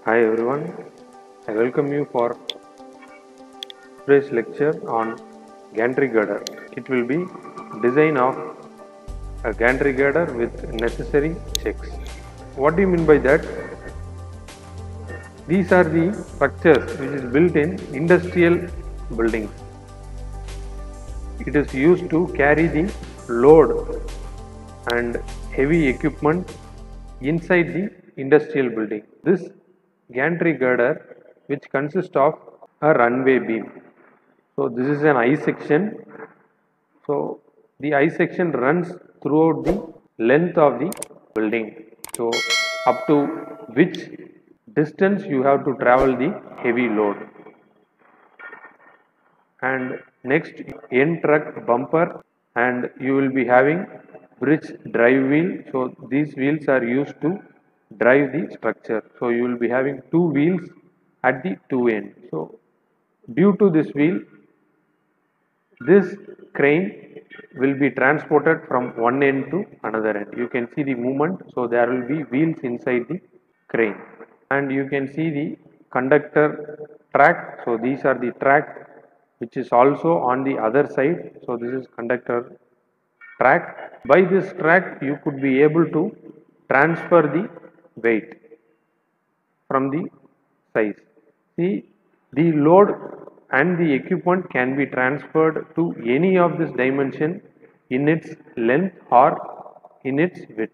Hi everyone, I welcome you for today's lecture on gantry girder. It will be design of a gantry girder with necessary checks. What do you mean by that? These are the structures which is built in industrial buildings. It is used to carry the load and heavy equipment inside the industrial building. This gantry girder, which consists of a runway beam. So this is an I section. So the I section runs throughout the length of the building. So up to which distance you have to travel the heavy load. And next, end truck bumper, and you will be having bridge drive wheel. So these wheels are used to drive the structure. So you will be having two wheels at the two ends. So due to this wheel, this crane will be transported from one end to another end. You can see the movement. So there will be wheels inside the crane, and you can see the conductor track. So these are the track which is also on the other side. So this is conductor track. By this track you could be able to transfer the weight from the size. See, the load and the equipment can be transferred to any of this dimension in its length or in its width.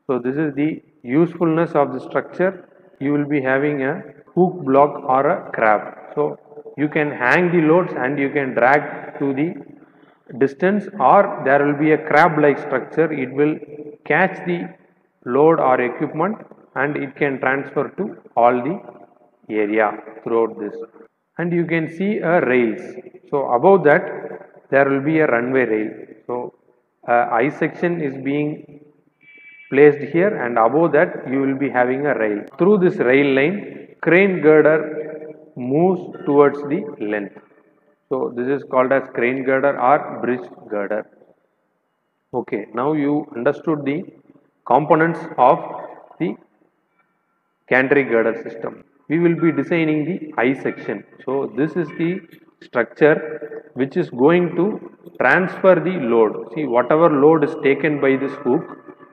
So this is the usefulness of the structure. You will be having a hook block or a crab. So you can hang the loads and you can drag to the distance, or there will be a crab like structure. It will catch the load or equipment and it can transfer to all the area throughout this. And you can see a rails. So above that there will be a runway rail. So I section is being placed here, and above that you will be having a rail. Through this rail line, crane girder moves towards the length. So this is called as crane girder or bridge girder. Okay, now you understood the components of the gantry girder system. We will be designing the I section. So this is the structure which is going to transfer the load. See, whatever load is taken by this hook,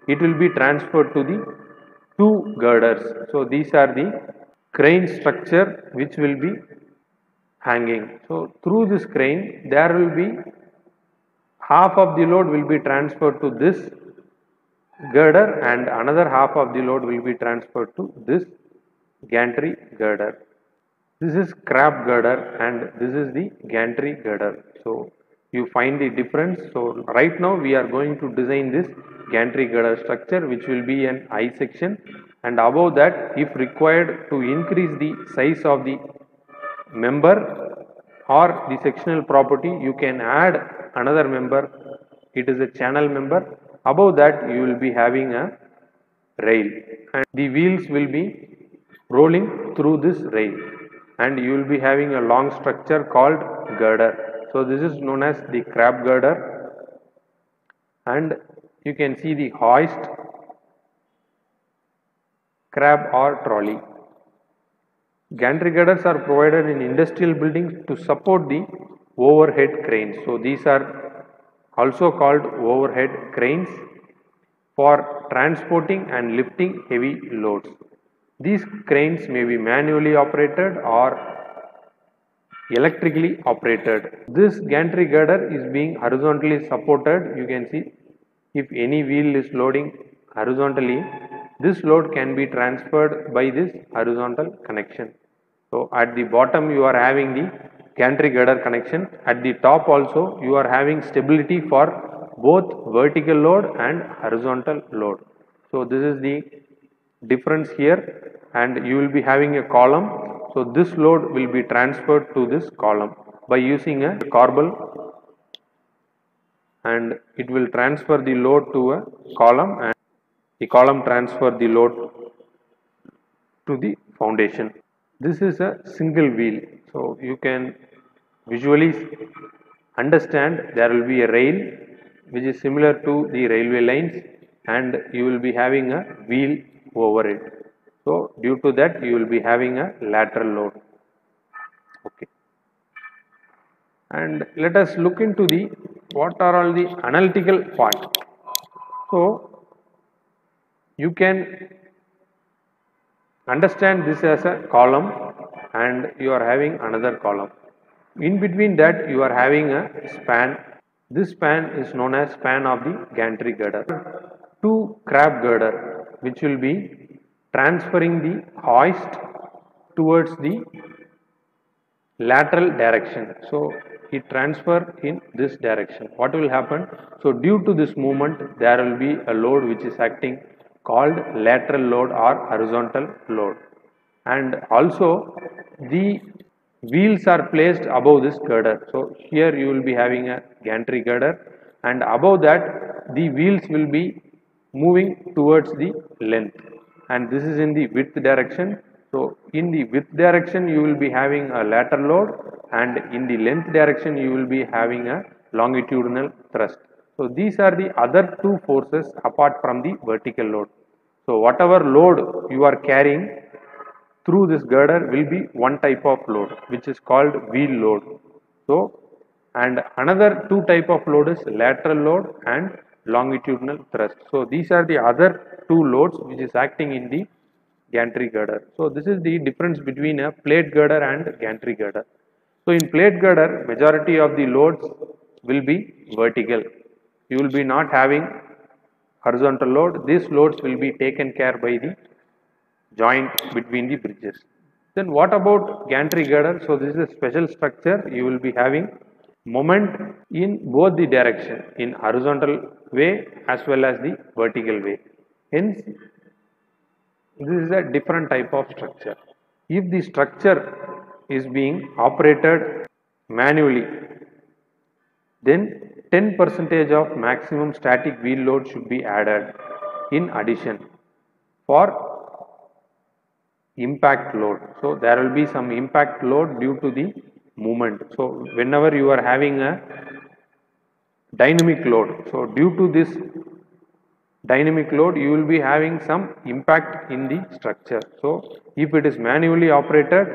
it will be transferred to the two girders. So these are the crane structure which will be hanging. So through this crane there will be half of the load will be transferred to this girder and another half of the load will be transferred to this gantry girder. This is crab girder and this is the gantry girder. So you find the difference. So right now we are going to design this gantry girder structure, which will be an I section, and above that, if required to increase the size of the member or the sectional property, you can add another member. It is a channel member. Above that you will be having a rail, and the wheels will be rolling through this rail, and you will be having a long structure called girder. So this is known as the crab girder, and you can see the hoist, crab or trolley. Gantry girders are provided in industrial buildings to support the overhead cranes. So these are also called overhead cranes for transporting and lifting heavy loads. These cranes may be manually operated or electrically operated. This gantry girder is being horizontally supported. You can see if any wheel is loading horizontally, this load can be transferred by this horizontal connection. So at the bottom you are having the gantry girder connection. At the top also you are having stability for both vertical load and horizontal load. So this is the difference here, and you will be having a column. So this load will be transferred to this column by using a corbel, and it will transfer the load to a column, and the column transfer the load to the foundation. This is a single wheel. So you can visually understand there will be a rail which is similar to the railway lines, and you will be having a wheel over it. So due to that you will be having a lateral load. Okay. And let us look into the what are all the analytical part. So you can understand this as a column and you are having another column. In between that you are having a span. This span is known as span of the gantry girder. Two crab girder which will be transferring the hoist towards the lateral direction. So it transfer in this direction. What will happen? So due to this movement there will be a load which is acting called lateral load or horizontal load, and also the wheels are placed above this girder. So here you will be having a gantry girder, and above that the wheels will be moving towards the length, and this is in the width direction. So in the width direction you will be having a lateral load, and in the length direction you will be having a longitudinal thrust. So these are the other two forces apart from the vertical load. So whatever load you are carrying through this girder will be one type of load which is called wheel load. So and another two type of load is lateral load and longitudinal thrust. So these are the other two loads which is acting in the gantry girder. So this is the difference between a plate girder and gantry girder. So in plate girder majority of the loads will be vertical. You will be not having horizontal load. These loads will be taken care by the joint between the bridges. Then what about gantry girder? So this is a special structure. You will be having moment in both the direction, in horizontal way as well as the vertical way. Hence this is a different type of structure. If the structure is being operated manually, then 10% of maximum static wheel load should be added in addition for impact load. So there will be some impact load due to the movement. So whenever you are having a dynamic load, so due to this dynamic load you will be having some impact in the structure. So if it is manually operated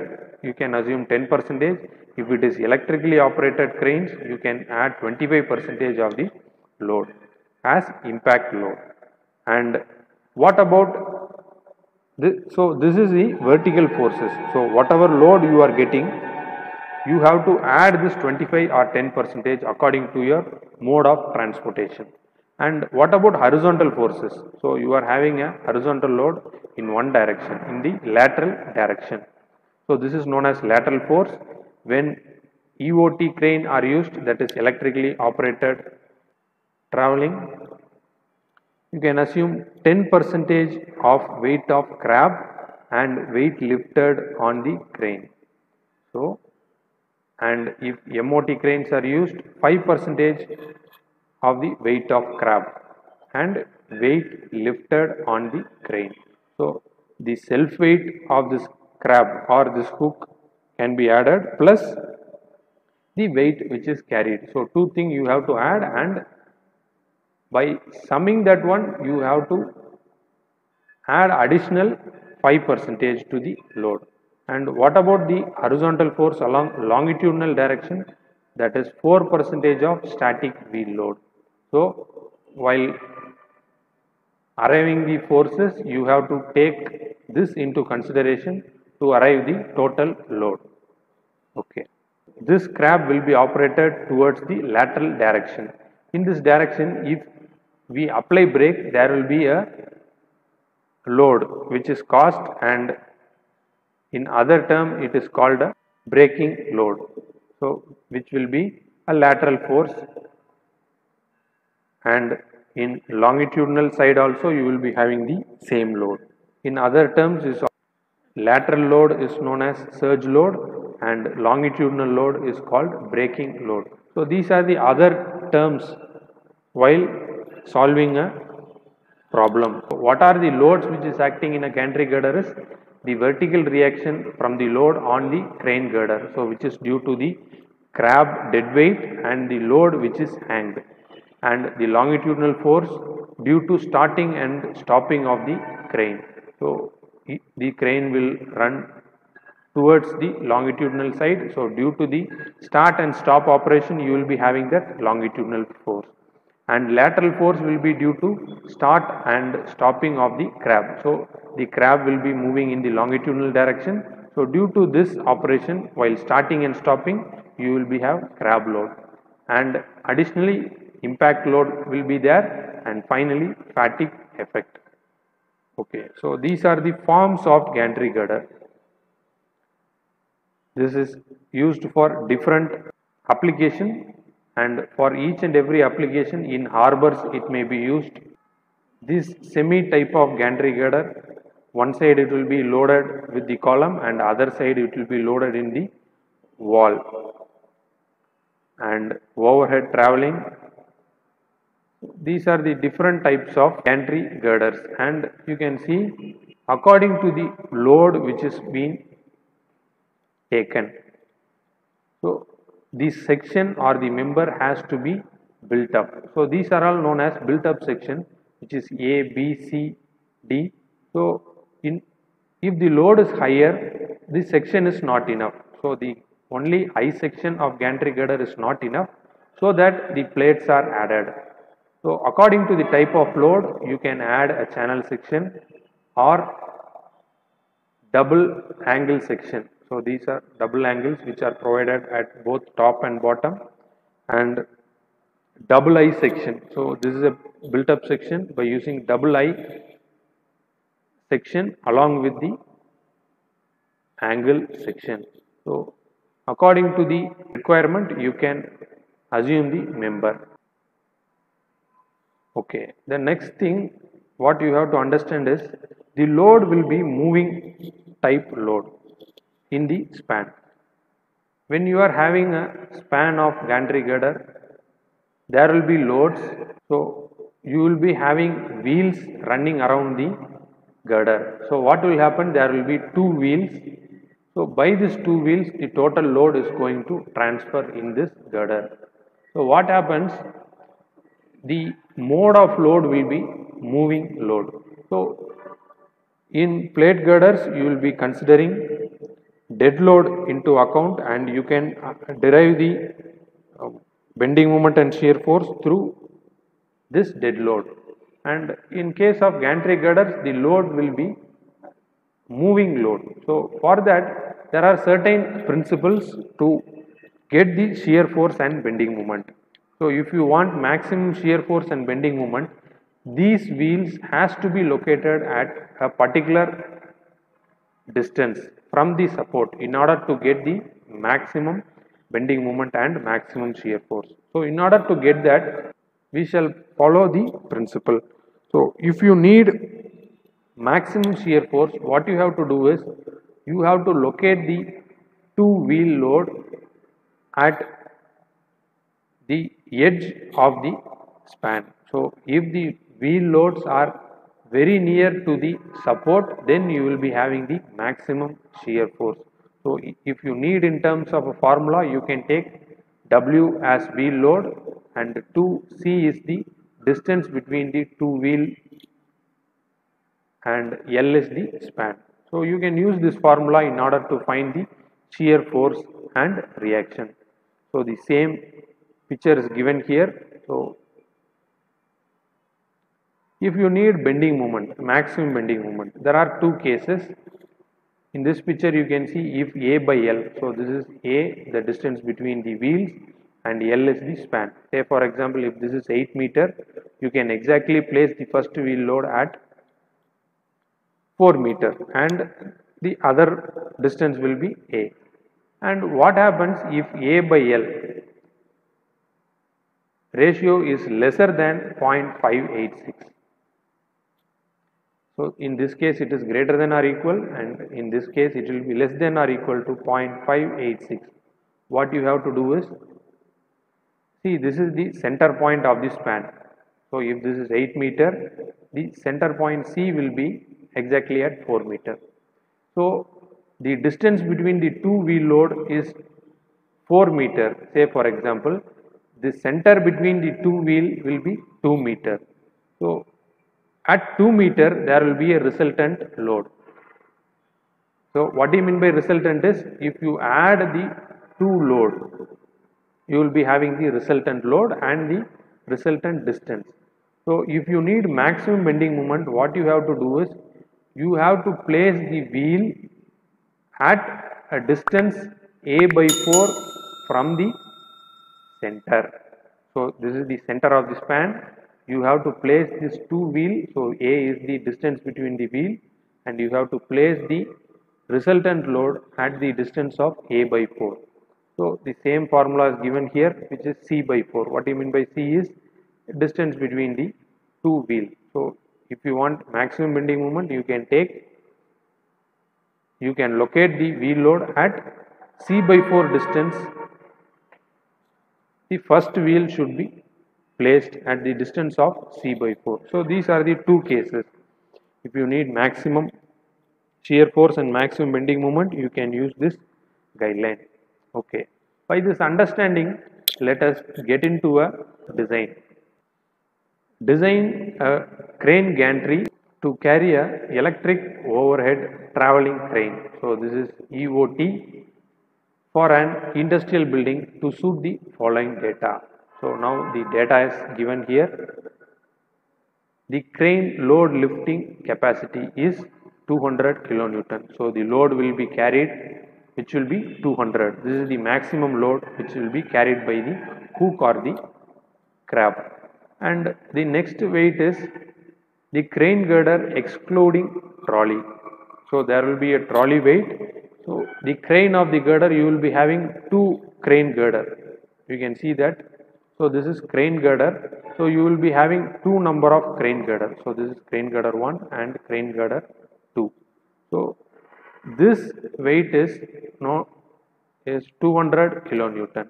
you can assume 10%. If it is electrically operated cranes you can add 25% of the load as impact load. And what about this? So this is the vertical forces. So whatever load you are getting you have to add this 25 or 10% according to your mode of transportation. And what about horizontal forces? So you are having a horizontal load in one direction, in the lateral direction. So this is known as lateral force. When EOT crane are used, that is electrically operated traveling, you can assume 10% of weight of crab and weight lifted on the crane. So and if MOT cranes are used, 5% of the weight of crab and weight lifted on the crane. So the self weight of this crab or this hook can be added plus the weight which is carried. So two things you have to add, and by summing that one you have to add additional 5% to the load. And what about the horizontal force along longitudinal direction? That is 4% of static wheel load. So while arriving the forces you have to take this into consideration to arrive the total load. Okay. This crab will be operated towards the lateral direction. In this direction if we apply brake there will be a load which is caused, and in other term it is called a braking load. So which will be a lateral force, and in longitudinal side also you will be having the same load. In other terms is lateral load is known as surge load and longitudinal load is called braking load. So these are the other terms while solving a problem. What are the loads which is acting in a gantry girder is the vertical reaction from the load on the crane girder, so which is due to the crab dead weight and the load which is hanged, and the longitudinal force due to starting and stopping of the crane. So the crane will run towards the longitudinal side. So due to the start and stop operation, you will be having that longitudinal force, and lateral force will be due to start and stopping of the crab. So the crab will be moving in the longitudinal direction. So due to this operation, while starting and stopping, you will be have crab load, and additionally impact load will be there, and finally fatigue effect. Okay, so these are the forms of gantry girder. This is used for different application, and for each and every application in harbors it may be used. This semi type of gantry girder, one side it will be loaded with the column and other side it will be loaded in the wall, and overhead traveling. These are the different types of gantry girders, and you can see according to the load which is being taken. So this section or the member has to be built up. So these are all known as built up section, which is A, B, C, D. So if the load is higher, this section is not enough. So the only I section of gantry girder is not enough, so that the plates are added. So according to the type of load, you can add a channel section or double angle section. So these are double angles which are provided at both top and bottom, and double I section. So this is a built up section by using double I section along with the angle section. So according to the requirement, you can assume the member. Okay, the next thing what you have to understand is the load will be moving type load in the span. When you are having a span of gantry girder, there will be loads. So you will be having wheels running around the girder. So what will happen? There will be two wheels. So by these two wheels, the total load is going to transfer in this girder. So what happens? The mode of load will be moving load. So in plate girders, you will be considering dead load into account, and you can derive the bending moment and shear force through this dead load. And in case of gantry girders, the load will be moving load. So for that, there are certain principles to get the shear force and bending moment. So if you want maximum shear force and bending moment, these wheels has to be located at a particular distance from the support in order to get the maximum bending moment and maximum shear force. So in order to get that, we shall follow the principle. So if you need maximum shear force, what you have to do is you have to locate the two wheel load at the edge of the span. So if the wheel loads are very near to the support, then you will be having the maximum shear force. So if you need in terms of a formula, you can take W as wheel load and 2C is the distance between the two wheel and L is the span. So you can use this formula in order to find the shear force and reaction. So the same picture is given here. So if you need bending moment, maximum bending moment, there are two cases. In this picture you can see if A by L, so this is A, the distance between the wheels, and L is the span. Say for example, if this is 8 meter, you can exactly place the first wheel load at 4 meter and the other distance will be A. And what happens if A by L ratio is lesser than 0.586? So in this case it is greater than or equal, and in this case it will be less than or equal to 0.586. What you have to do is, see, this is the center point of the span. So if this is 8 meter, the center point C will be exactly at 4 meter. So the distance between the two wheel load is 4 meter. Say for example, the center between the two wheel will be 2 meter. So at 2 meter there will be a resultant load. So what do you mean by resultant is, if you add the two load, you will be having the resultant load and the resultant distance. So if you need maximum bending moment, what you have to do is, you have to place the wheel at a distance a by 4 from the center. So this is the center of the span. You have to place this two wheel. So A is the distance between the wheel, and you have to place the resultant load at the distance of A by 4. So the same formula is given here, which is C by 4. What do you mean by C is distance between the two wheels. So if you want maximum bending moment, you can locate the wheel load at C by 4 distance. The first wheel should be placed at the distance of C by 4. So these are the two cases. If you need maximum shear force and maximum bending moment, you can use this guideline. Okay. By this understanding, let us get into a design. Design a crane gantry to carry a electric overhead traveling crane. So this is EOT for an industrial building to suit the following data. So now the data is given here. The crane load lifting capacity is 200 kilonewton. So the load will be carried, which will be 200. This is the maximum load which will be carried by the hook or the crab. And the next weight is the crane girder excluding trolley. So there will be a trolley weight. So the crane of the girder, you will be having two crane girder. You can see that. So this is crane girder. So you will be having two number of crane girder. So this is crane girder 1 and crane girder 2. So this weight is 200 kilonewton,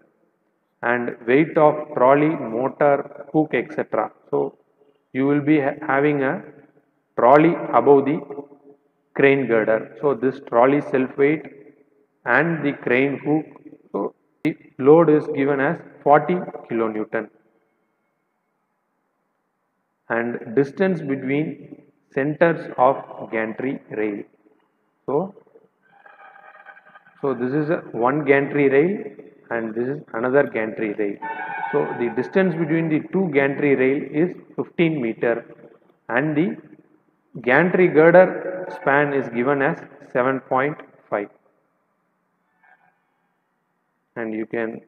and weight of trolley, motor, hook, etc. So you will be having a trolley above the crane girder. So this trolley self weight and the crane hook, so the load is given as 40 kilonewton, and distance between centers of gantry rail. So this is one gantry rail and this is another gantry rail. So the distance between the two gantry rail is 15 meter, and the gantry girder span is given as 7.5, and you can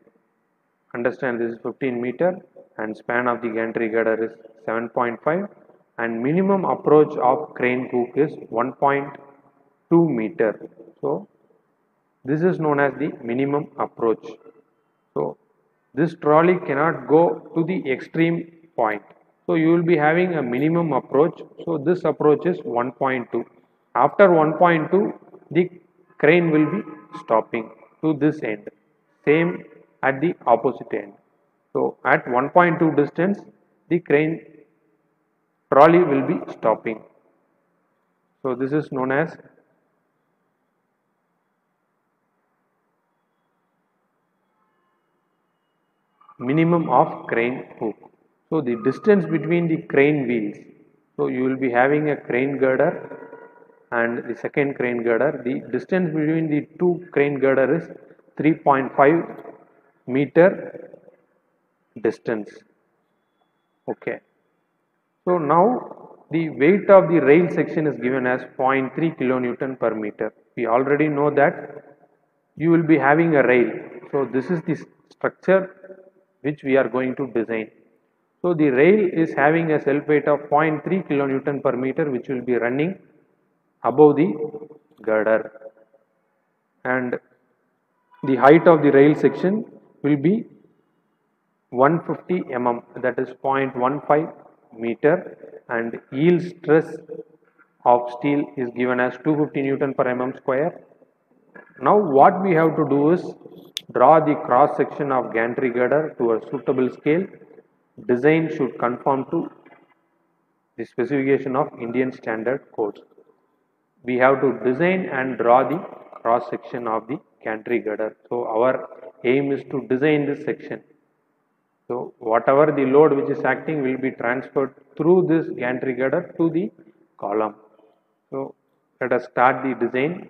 understand this is 15 meter and span of the gantry girder is 7.5, and minimum approach of crane hook is 1.2 meter. So this is known as the minimum approach. So this trolley cannot go to the extreme point. So you will be having a minimum approach. So this approach is 1.2. After 1.2, the crane will be stopping to this end. Same at the opposite end. So at 1.2 distance, the crane trolley will be stopping. So this is known as minimum of crane hook. So the distance between the crane wheels. So you will be having a crane girder and the second crane girder. The distance between the two crane girder is 3.5 meter distance. Okay. So now the weight of the rail section is given as 0.3 kilonewton per meter. We already know that you will be having a rail. So this is the structure which we are going to design. So the rail is having a self weight of 0.3 kilonewton per meter, which will be running above the girder, and the height of the rail section will be 150 mm, that is 0.15 meter, and yield stress of steel is given as 250 Newton per mm square. Now what we have to do is draw the cross section of gantry girder to a suitable scale. Design should conform to the specification of Indian standard codes. We have to design and draw the cross section of the gantry girder. So our aim is to design this section. So whatever the load which is acting will be transferred through this gantry girder to the column. So let us start the design.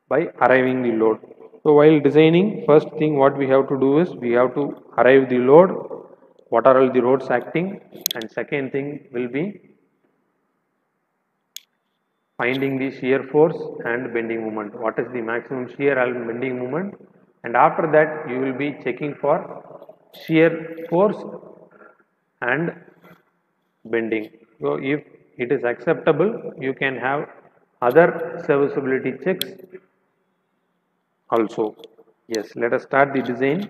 by arriving the load. So while designing, first thing what we have to do is we have to arrive the load, what are all the loads acting, and second thing will be finding the shear force and bending moment. What is the maximum shear and bending moment? And after that you will be checking for shear force and bending. So if it is acceptable, you can have other serviceability checks also. Yes, let us start the design.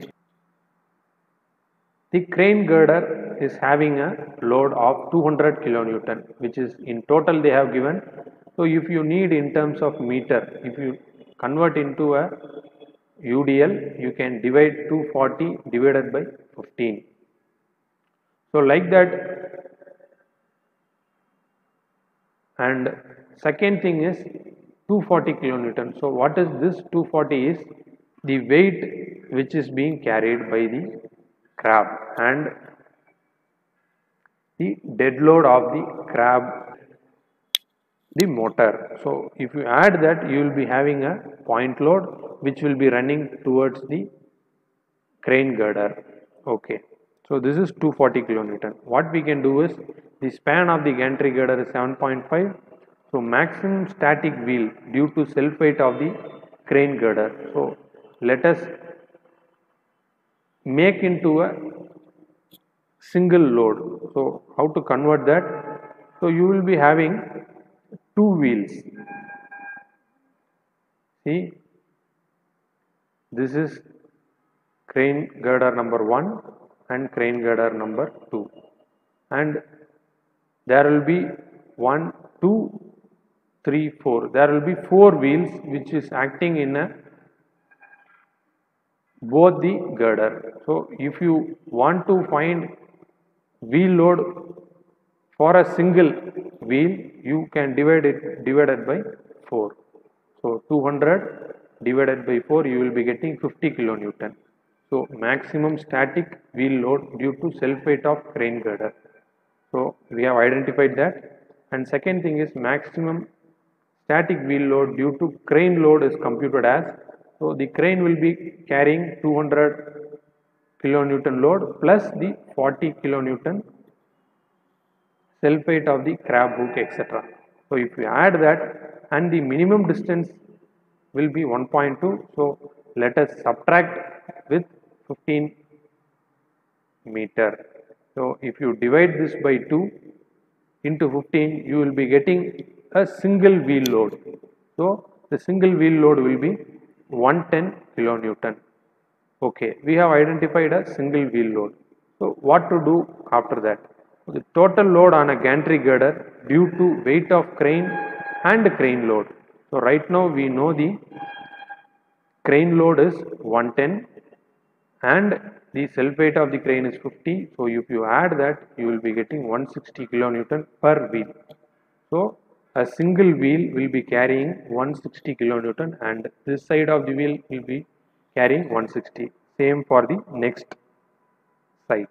The crane girder is having a load of 200 kilonewton, which is in total they have given. So if you need in terms of meter, if you convert into a UDL, you can divide 240 divided by 15. So like that. And second thing is 240 kilonewton. So what is this 240 is the weight which is being carried by the crab and the dead load of the crab, the motor. So if you add that, you will be having a point load which will be running towards the crane girder. Okay. So this is 240 kilonewton. What we can do is the span of the gantry girder is 7.5. So maximum static wheel due to self weight of the crane girder. So let us make into a single load. So how to convert that? So you will be having two wheels. See, this is crane girder number 1 and crane girder number 2, and there will be 1, 2, 3, 4. There will be 4 wheels which is acting in a both the girder. So if you want to find wheel load for a single wheel, you can divide it divided by 4. So 200 divided by 4, you will be getting 50 kilonewton. So maximum static wheel load due to self weight of crane girder. So we have identified that. And second thing is maximum static wheel load due to crane load is computed as, so the crane will be carrying 200 kilonewton load plus the 40 kilonewton self weight of the crab hook, etc. So if you add that, and the minimum distance will be 1.2, so let us subtract with 15 meter. So if you divide this by 2 into 15, you will be getting a single wheel load. So the single wheel load will be 110 kilonewton. Okay, we have identified a single wheel load. So what to do after that? The total load on a gantry girder due to weight of crane and crane load. So right now we know the crane load is 110 and the self weight of the crane is 50. So if you add that, you will be getting 160 kilonewton per wheel. So a single wheel will be carrying 160 kilonewton and this side of the wheel will be carrying 160. Same for the next side.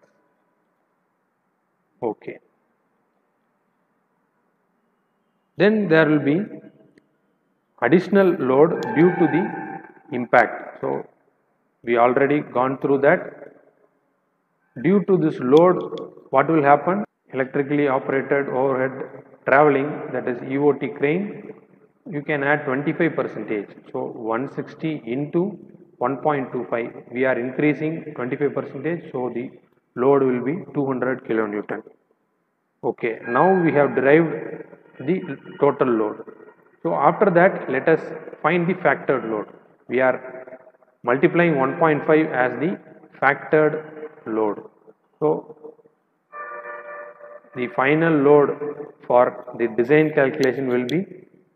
Okay. Then there will be additional load due to the impact. So we already gone through that. Due to this load, what will happen? Electrically operated overhead traveling, that is EOT crane, you can add 25%. So 160 into 1.25, we are increasing 25%, so the load will be 200 kilonewton. Okay, now we have derived the total load. So after that, let us find the factored load. We are multiplying 1.5 as the factored load. So the final load for the design calculation will be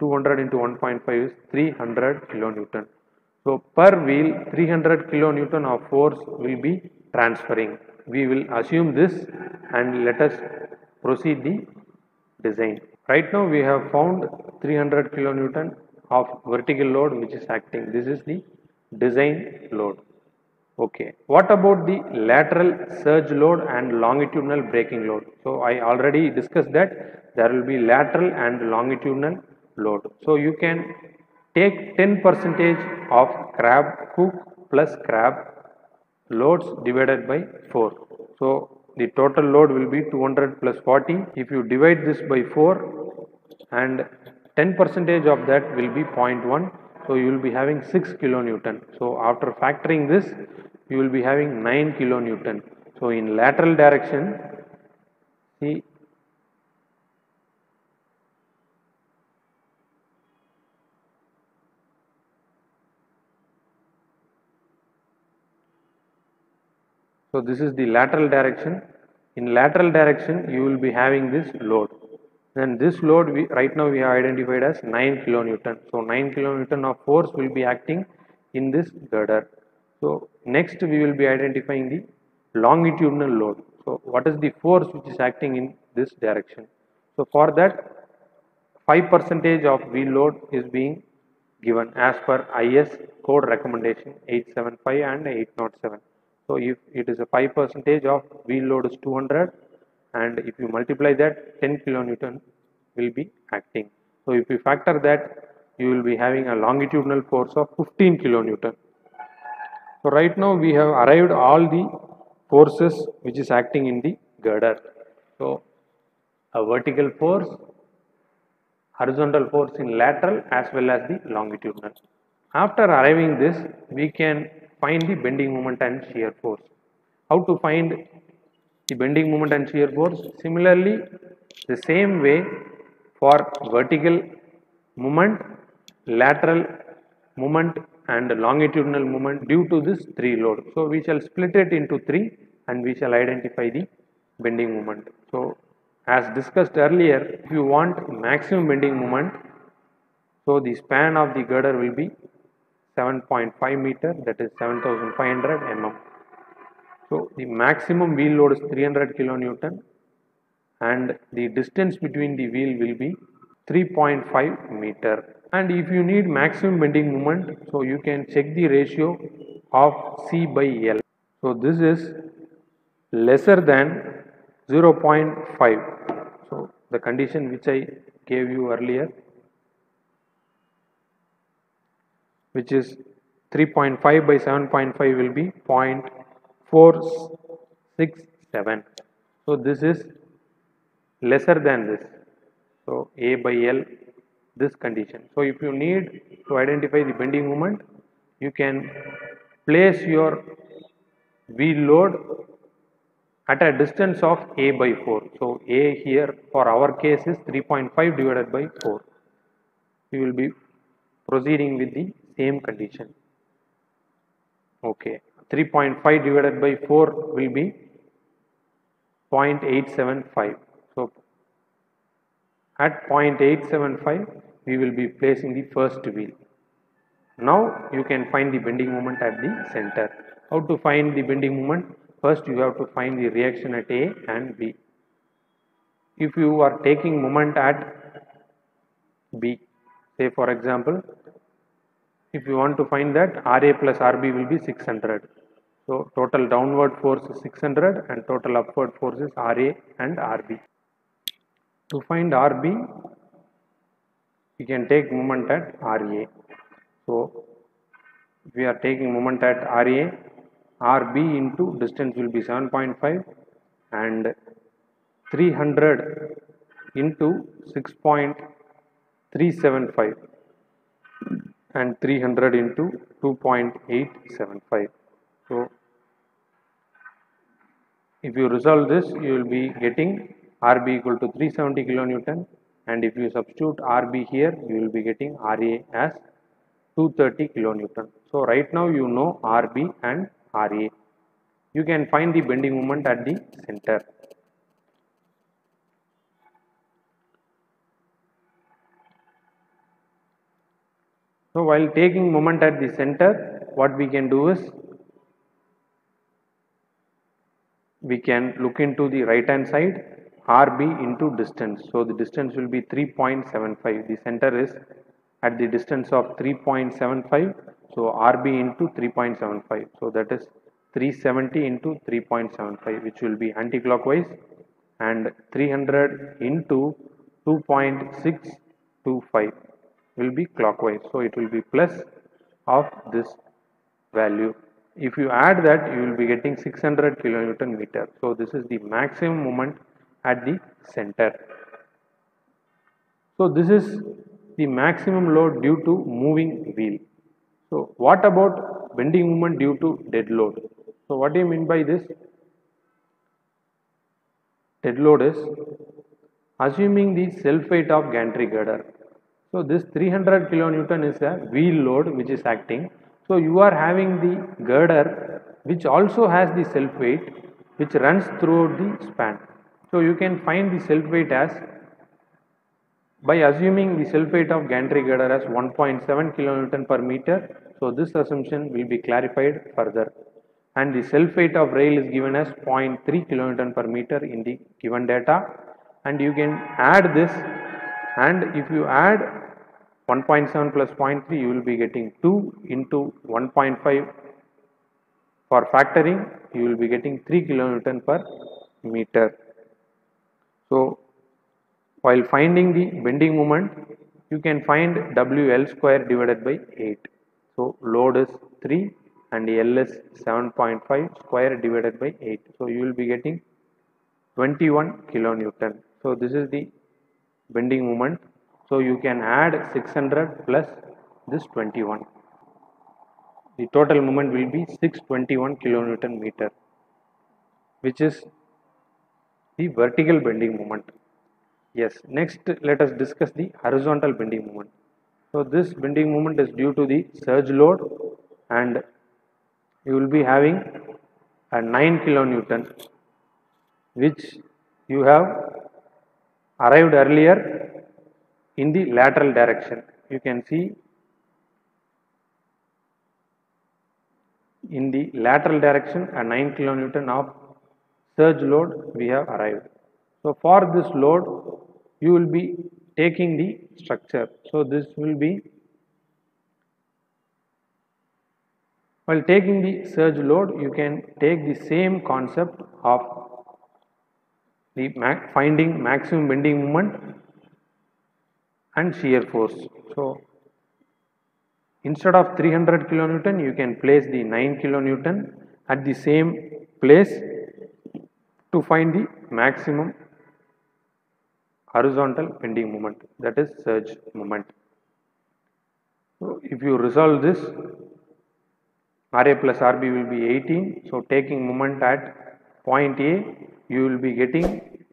200 into 1.5 is 300 kilonewton. So per wheel 300 kilonewton of force will be transferring. We will assume this and let us proceed the design. Right now we have found 300 kilonewton of vertical load which is acting. This is the design load. Okay, what about the lateral surge load and longitudinal braking load? So I already discussed that there will be lateral and longitudinal load. So you can Take 10% of crab hook plus crab loads divided by 4. So the total load will be 200 plus 40. If you divide this by 4 and 10% of that will be 0.1. So you will be having 6 kilonewton. So after factoring this, you will be having 9 kilonewton. So in lateral direction, see, so this is the lateral direction. In lateral direction, you will be having this load. Then this load right now we have identified as 9 kilonewton. So 9 kilonewton of force will be acting in this girder. So next we will be identifying the longitudinal load. So what is the force which is acting in this direction? So for that 5% of wheel load is being given as per IS code recommendation 875 and 807. So if it is a 5% of wheel load is 200 and if you multiply that 10 kilonewton will be acting. So if you factor that you will be having a longitudinal force of 15 kilonewton. So right now we have arrived all the forces which is acting in the girder. So a vertical force, horizontal force in lateral as well as the longitudinal. After arriving this, we can find the bending moment and shear force. How to find the bending moment and shear force? Similarly, the same way for vertical moment, lateral moment and longitudinal moment due to this 3 load. So we shall split it into 3 and we shall identify the bending moment. So as discussed earlier, if you want maximum bending moment, so the span of the girder will be 7.5 meter, that is 7500 mm. So the maximum wheel load is 300 kilonewton and the distance between the wheel will be 3.5 meter. And if you need maximum bending moment, so you can check the ratio of C by L. So this is lesser than 0.5. So the condition which I gave you earlier, which is 3.5 by 7.5 will be 0.467. So this is lesser than this. So A by L, this condition. So if you need to identify the bending moment, you can place your wheel load at a distance of A by 4. So A here for our case is 3.5 divided by 4. We will be proceeding with the same condition. Okay, 3.5 divided by 4 will be 0.875. So at 0.875 we will be placing the first wheel. Now you can find the bending moment at the center. How to find the bending moment? First you have to find the reaction at A and B. If you are taking moment at B, say for example, if you want to find that, RA plus RB will be 600. So total downward force is 600 and total upward force is RA and RB. To find RB, we can take moment at RA. So if we are taking moment at RA, RB into distance will be 7.5 and 300 into 6.375 and 300 into 2.875. So if you resolve this, you will be getting RB equal to 370 kilonewton, and if you substitute RB here, you will be getting RA as 230 kilonewton. So right now you know RB and RA. You can find the bending moment at the center. So while taking moment at the center, what we can do is we can look into the right hand side, RB into distance. So the distance will be 3.75. The center is at the distance of 3.75. So RB into 3.75. So that is 370 into 3.75, which will be anti-clockwise, and 300 into 2.625, will be clockwise. So it will be plus of this value. If you add that, you will be getting 600 kilonewton meter. So this is the maximum moment at the center. So this is the maximum load due to moving wheel. So what about bending moment due to dead load? So what do you mean by this? Dead load is assuming the self weight of gantry girder. So this 300 kilonewton is a wheel load which is acting. So you are having the girder which also has the self weight which runs throughout the span. So you can find the self weight as, by assuming the self weight of gantry girder as 1.7 kilonewton per meter. So this assumption will be clarified further. And the self weight of rail is given as 0.3 kilonewton per meter in the given data. And you can add this, and if you add 1.7 plus 0.3, you will be getting 2 into 1.5. For factoring, you will be getting 3 kilonewton per meter. So while finding the bending moment, you can find WL square divided by 8. So load is 3 and L is 7.5 square divided by 8. So you will be getting 21 kilonewton. So this is the bending moment. So you can add 600 plus this 21. The total moment will be 621 kilonewton meter, which is the vertical bending moment. Yes, next let us discuss the horizontal bending moment. So this bending moment is due to the surge load, and you will be having a 9 kilonewton which you have arrived earlier in the lateral direction. You can see in the lateral direction a 9 kilonewton of surge load we have arrived. So for this load you will be taking the structure. So this will be, while taking the surge load, you can take the same concept of the finding maximum bending moment and shear force. So instead of 300 kilonewton, you can place the 9 kilonewton at the same place to find the maximum horizontal bending moment, that is surge moment. So if you resolve this, RA plus RB will be 18. So taking moment at point A, you will be getting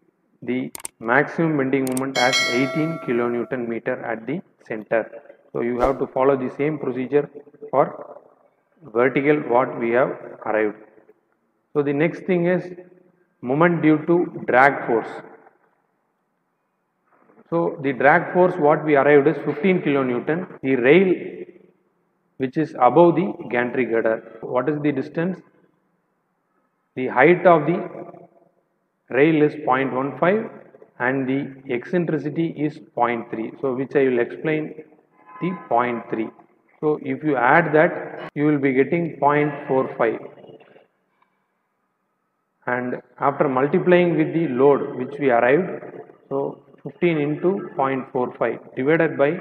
the maximum bending moment as 18 kilonewton meter at the center. So you have to follow the same procedure for vertical what we have arrived. So the next thing is moment due to drag force. So the drag force what we arrived is 15 kilonewton. The rail which is above the gantry girder. What is the distance? The height of the rail is 0.15 and the eccentricity is 0.3. So which I will explain the 0.3. So if you add that, you will be getting 0.45. And after multiplying with the load which we arrived, so 15 into 0.45 divided by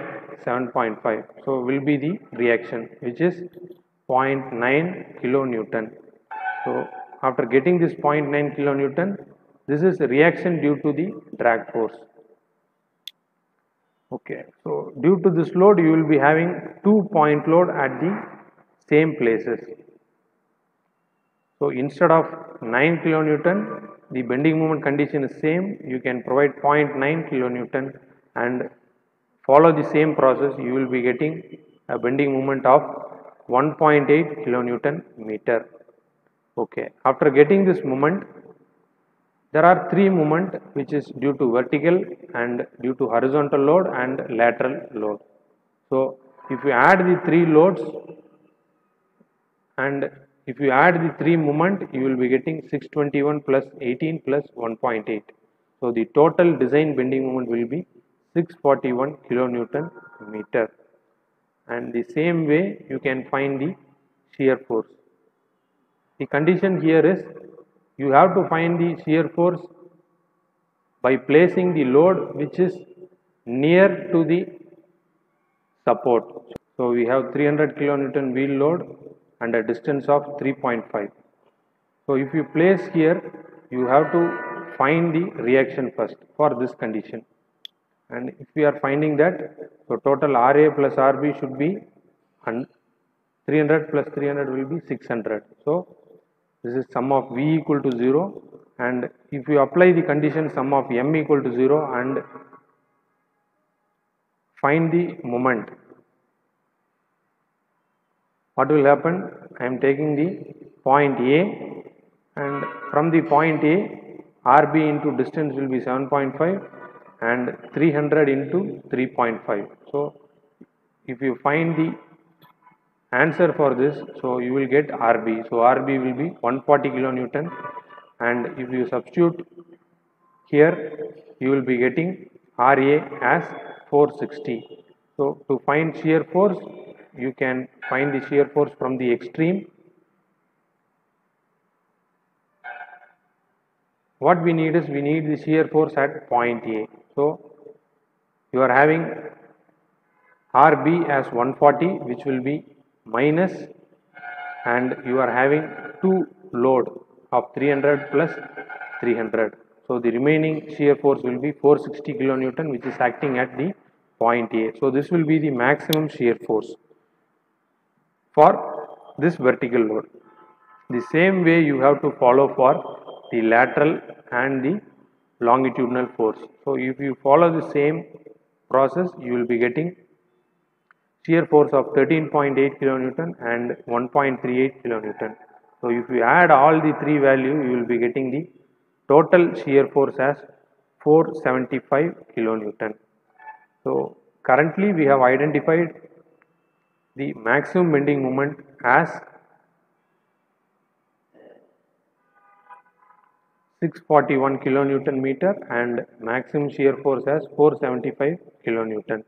7.5. So will be the reaction which is 0.9 kilonewton. So after getting this 0.9 kilonewton, this is a reaction due to the drag force. Okay, so due to this load, you will be having 2-point load at the same places. So instead of 9 kilonewton, the bending moment condition is same. You can provide 0.9 kilonewton and follow the same process. You will be getting a bending moment of 1.8 kilonewton meter. Okay, after getting this moment, there are three moments which is due to vertical and due to horizontal load and lateral load. So if you add the three loads and if you add the three moment, you will be getting 621 plus 18 plus 1.8. So the total design bending moment will be 641 kilonewton meter. And the same way you can find the shear force. The condition here is you have to find the shear force by placing the load which is near to the support. So we have 300 kilonewton wheel load and a distance of 3.5. So if you place here, you have to find the reaction first for this condition. And if we are finding that, so total RA plus RB should be 300 plus 300 will be 600. So this is sum of V equal to 0, and if you apply the condition sum of M equal to 0 and find the moment, what will happen? I am taking the point A, and from the point A, RB into distance will be 7.5 and 300 into 3.5. So if you find the answer for this, so you will get RB. So RB will be 140 kilonewton, and if you substitute here, you will be getting RA as 460. So to find shear force, you can find the shear force from the extreme. What we need is, we need the shear force at point A. So you are having RB as 140, which will be minus, and you are having 2 load of 300 plus 300. So the remaining shear force will be 460 kilonewton, which is acting at the point A. So this will be the maximum shear force for this vertical load. The same way you have to follow for the lateral and the longitudinal force. So if you follow the same process, you will be getting shear force of 13.8 kilonewton and 1.38 kilonewton. So if you add all the three values, you will be getting the total shear force as 475 kilonewton. So currently we have identified the maximum bending moment as 641 kilonewton meter and maximum shear force as 475 kilonewton.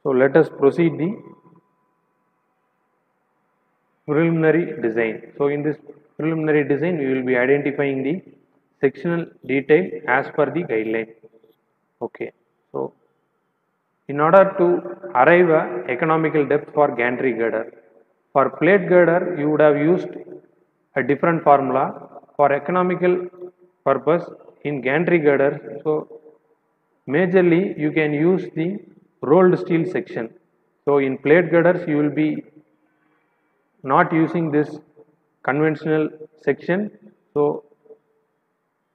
So let us proceed the preliminary design. So in this preliminary design, we will be identifying the sectional detail as per the guideline. Okay. So in order to arrive at economical depth for gantry girder, for plate girder you would have used a different formula. For economical purpose in gantry girder, so majorly you can use the rolled steel section. So in plate girders you will be not using this conventional section. So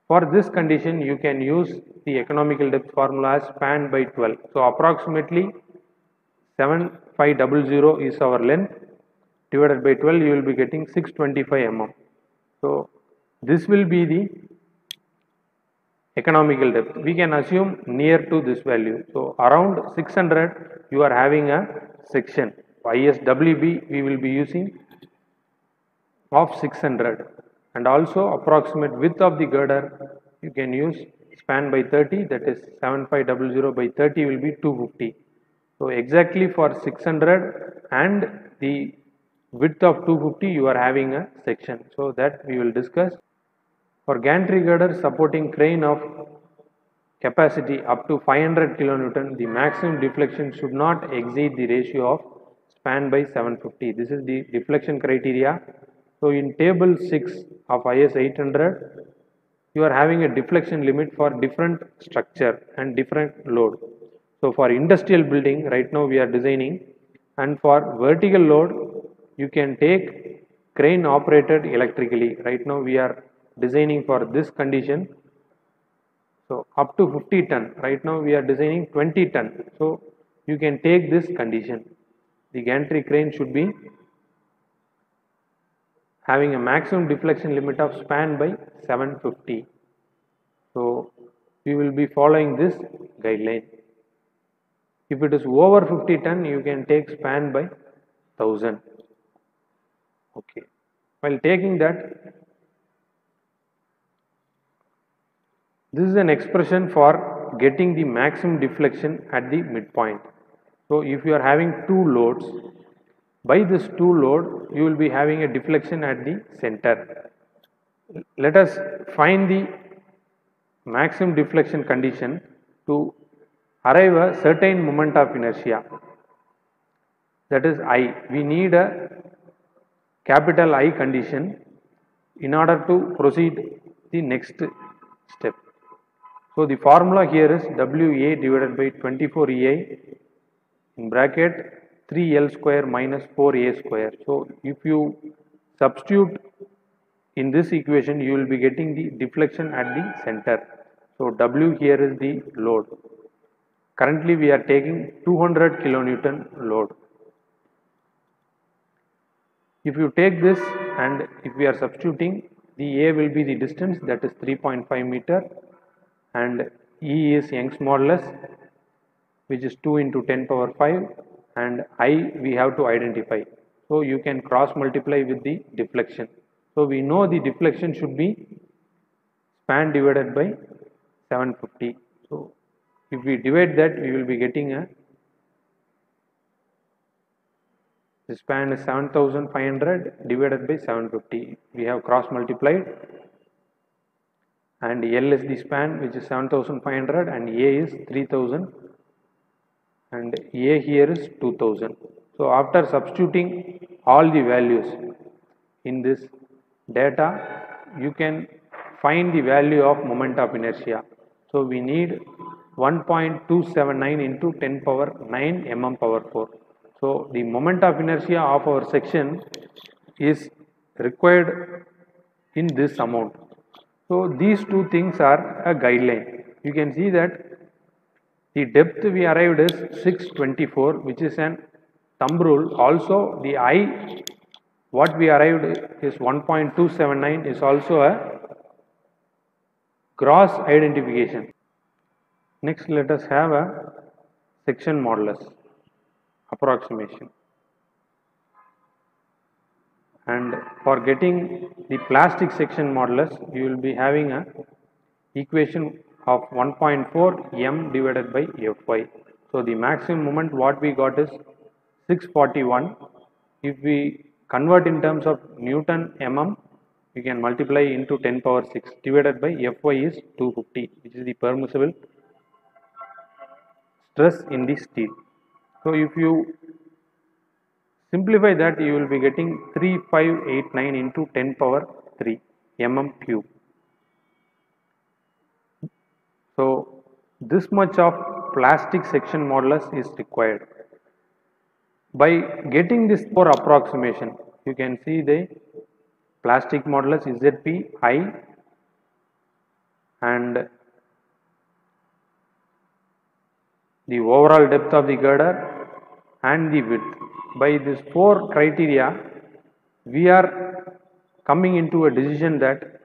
for this condition you can use the economical depth formula as span by 12. So approximately 7500 is our length, divided by 12 you will be getting 625 mm. So this will be the economical depth. We can assume near to this value. So around 600 you are having a section. ISWB we will be using of 600, and also approximate width of the girder you can use span by 30, that is 7500 by 30 will be 250. So exactly for 600 and the width of 250 you are having a section. So that we will discuss. For gantry girder supporting crane of capacity up to 500 kilonewton, the maximum deflection should not exceed the ratio of span by 750. This is the deflection criteria. So in table 6 of IS 800, you are having a deflection limit for different structure and different load. So for industrial building, right now we are designing, and for vertical load, you can take crane operated electrically. Right now we are designing for this condition. So up to 50 ton, right now we are designing 20 ton. So you can take this condition. The gantry crane should be having a maximum deflection limit of span by 750. So we will be following this guideline. If it is over 50 ton, you can take span by 1000. Okay. While taking that, this is an expression for getting the maximum deflection at the midpoint. So if you are having two loads, by this two load you will be having a deflection at the center. Let us find the maximum deflection condition to arrive a certain moment of inertia. that is I. We need a capital I condition in order to proceed the next step. So the formula here is WA divided by 24EI in bracket 3L square minus 4A square. So if you substitute in this equation, you will be getting the deflection at the center. So W here is the load. Currently we are taking 200 kilonewton load. If you take this and if we are substituting, the A will be the distance, that is 3.5 meter, and E is Young's modulus, which is 2 into 10 power 5, and I we have to identify. So you can cross multiply with the deflection. So we know the deflection should be span divided by 750. So if we divide that, we will be getting a, the span is 7500 divided by 750. We have cross multiplied, and L is the span, which is 7500, and A is 3000, and A here is 2000. So after substituting all the values in this data, you can find the value of moment of inertia. So we need 1.279 into 10 power 9 mm power 4. So the moment of inertia of our section is required in this amount. So these two things are a guideline. You can see that the depth we arrived is 624, which is an thumb rule. Also the I what we arrived is 1.279 is also a gross identification. Next, let us have a section modulus approximation. And for getting the plastic section modulus, you will be having a equation of 1.4 m divided by Fy. So the maximum moment what we got is 641. If we convert in terms of Newton mm, we can multiply into 10 power 6 divided by Fy is 250, which is the permissible stress in the steel. So if you simplify that, you will be getting 3589 into 10 power 3 mm cube. So this much of plastic section modulus is required. By getting this for approximation, you can see the plastic modulus ZP I and the overall depth of the girder and the width. By these four criteria, we are coming into a decision that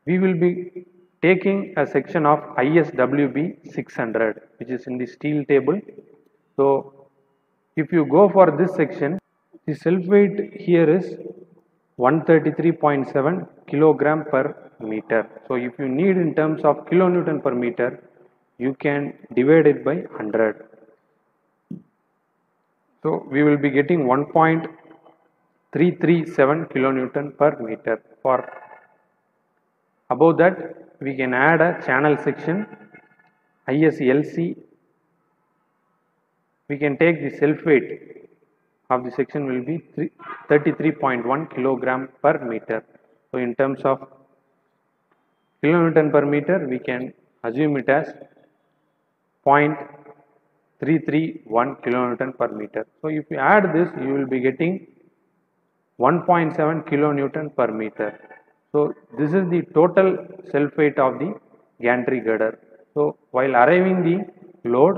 we will be taking a section of ISWB 600, which is in the steel table. So if you go for this section, the self weight here is 133.7 kilogram per meter. So if you need in terms of kilonewton per meter, you can divide it by 100. So we will be getting 1.337 kilonewton per meter. For above that, we can add a channel section ISLC. We can take the self weight of the section will be 33.1 kilogram per meter. So in terms of kilonewton per meter, we can assume it as 0.331 kilonewton per meter. So if you add this, you will be getting 1.7 kilonewton per meter. So this is the total self weight of the gantry girder. So while arriving the load,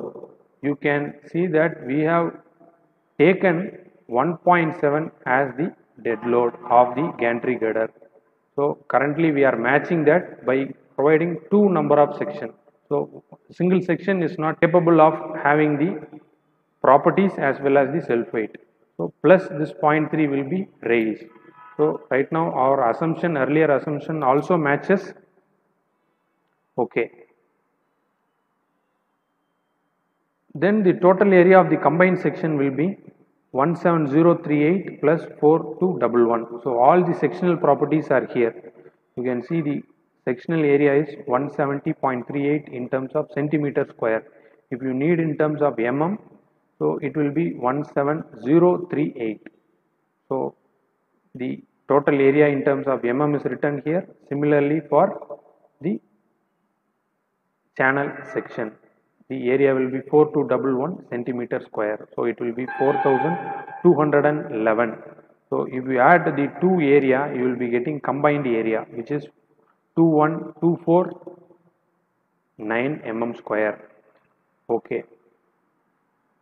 you can see that we have taken 1.7 as the dead load of the gantry girder. So currently we are matching that by providing two number of sections. So single section is not capable of having the properties as well as the self weight. So plus this 0.3 will be raised. So right now our assumption, earlier assumption also matches. Okay. Then the total area of the combined section will be 17038 plus 4211. So all the sectional properties are here. You can see the sectional area is 170.38 in terms of centimeter square. If you need in terms of mm, So it will be 17038. So the total area in terms of mm is written here. Similarly for the channel section, the area will be 4211 centimeter square. So it will be 4211. So if you add the two area, you will be getting combined area, which is 21249 mm square. Okay.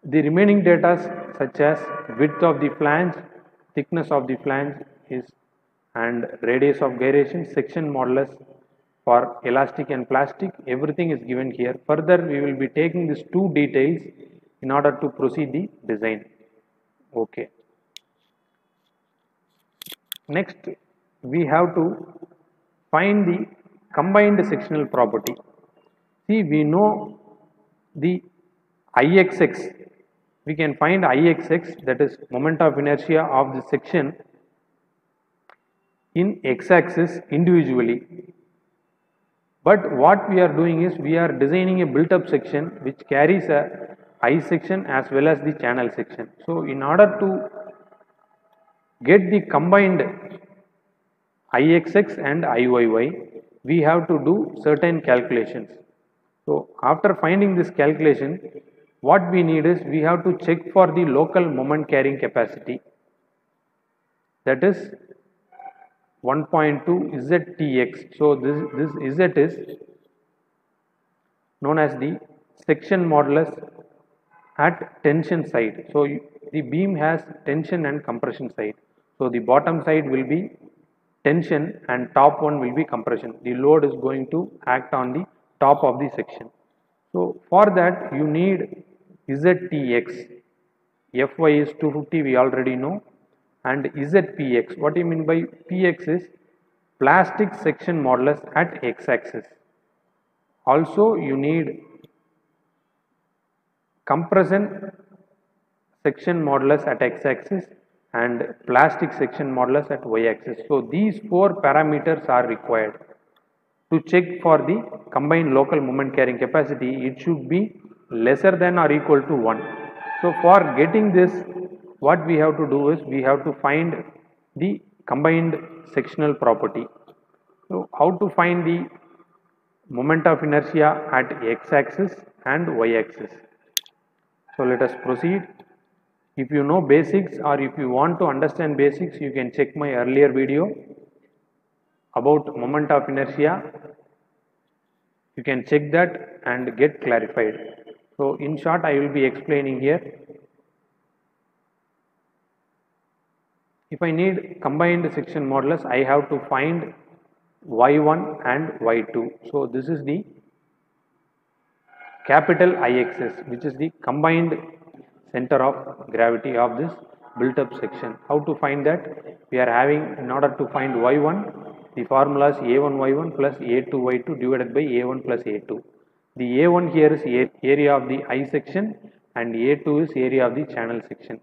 The remaining data such as width of the flange, thickness of the flange is and radius of gyration, section modulus for elastic and plastic, everything is given here. Further, we will be taking these two details in order to proceed the design. Okay. Next, we have to find the combined sectional property. See, we know the Ixx, we can find Ixx, that is moment of inertia of the section in x-axis individually. But what we are doing is we are designing a built-up section which carries a I section as well as the channel section. So in order to get the combined Ixx and Iyy, we have to do certain calculations. So after finding this calculation, what we need is we have to check for the local moment carrying capacity, that is 1.2 ZTX. So this Z is known as the section modulus at tension side. So the beam has tension and compression side. So the bottom side will be tension and top one will be compression. The load is going to act on the top of the section. So for that you need ZTX. Fy is 250, we already know, and ZPX. What do you mean by Px is plastic section modulus at x-axis. Also you need compression section modulus at x-axis and plastic section modulus at y-axis. So these four parameters are required to check for the combined local moment carrying capacity. It should be lesser than or equal to 1. So for getting this, what we have to do is we have to find the combined sectional property. So how to find the moment of inertia at x-axis and y-axis? So let us proceed. If you know basics or if you want to understand basics, you can check my earlier video about moment of inertia. You can check that and get clarified. So in short, I will be explaining here. If I need combined section modulus, I have to find y1 and y2. So this is the capital Ixs, which is the combined center of gravity of this built up section. How to find that? We are having, in order to find y1, the formula is a1y1 plus a2y2 divided by a1 plus a2. The a1 here is area of the I section and a2 is area of the channel section.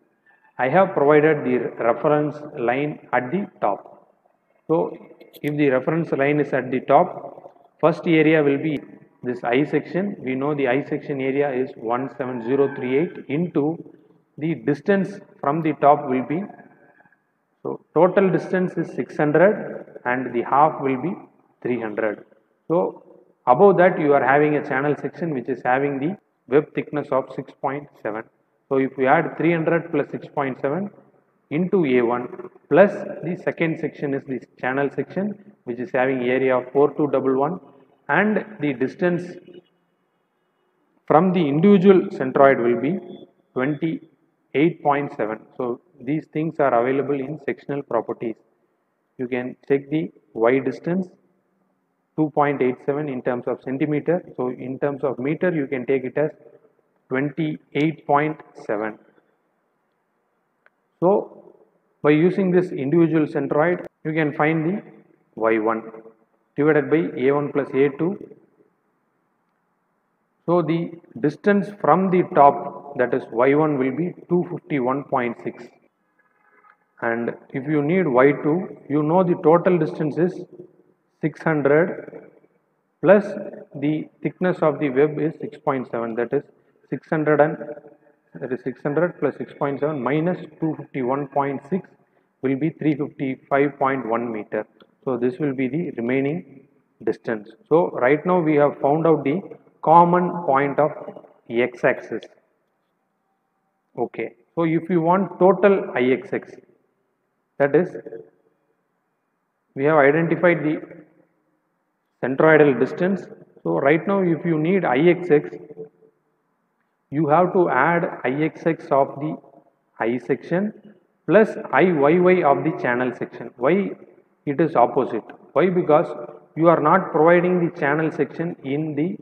I have provided the reference line at the top. So if the reference line is at the top, first area will be this I section. We know the I section area is 17038 into the distance from the top will be, so total distance is 600 and the half will be 300. So above that you are having a channel section which is having the web thickness of 6.7. So if we add 300 plus 6.7 into A1 plus the second section is the channel section which is having area of 4211 and the distance from the individual centroid will be 28.7. So these things are available in sectional properties. You can check the y distance 2.87 in terms of centimeter. So in terms of meter you can take it as 28.7. So by using this individual centroid you can find the y1 divided by a1 plus a2. So the distance from the top, that is y1, will be 251.6, and if you need y2, you know the total distance is 600 plus the thickness of the web is 6.7, that is that is 600 plus 6.7 minus 251.6 will be 355.1 meter. So this will be the remaining distance. So right now we have found out the common point of x-axis. Okay, so if you want total Ixx, that is, we have identified the centroidal distance. So right now if you need Ixx, you have to add Ixx of the I section plus Iyy of the channel section. Why it is opposite? Why? Because you are not providing the channel section in the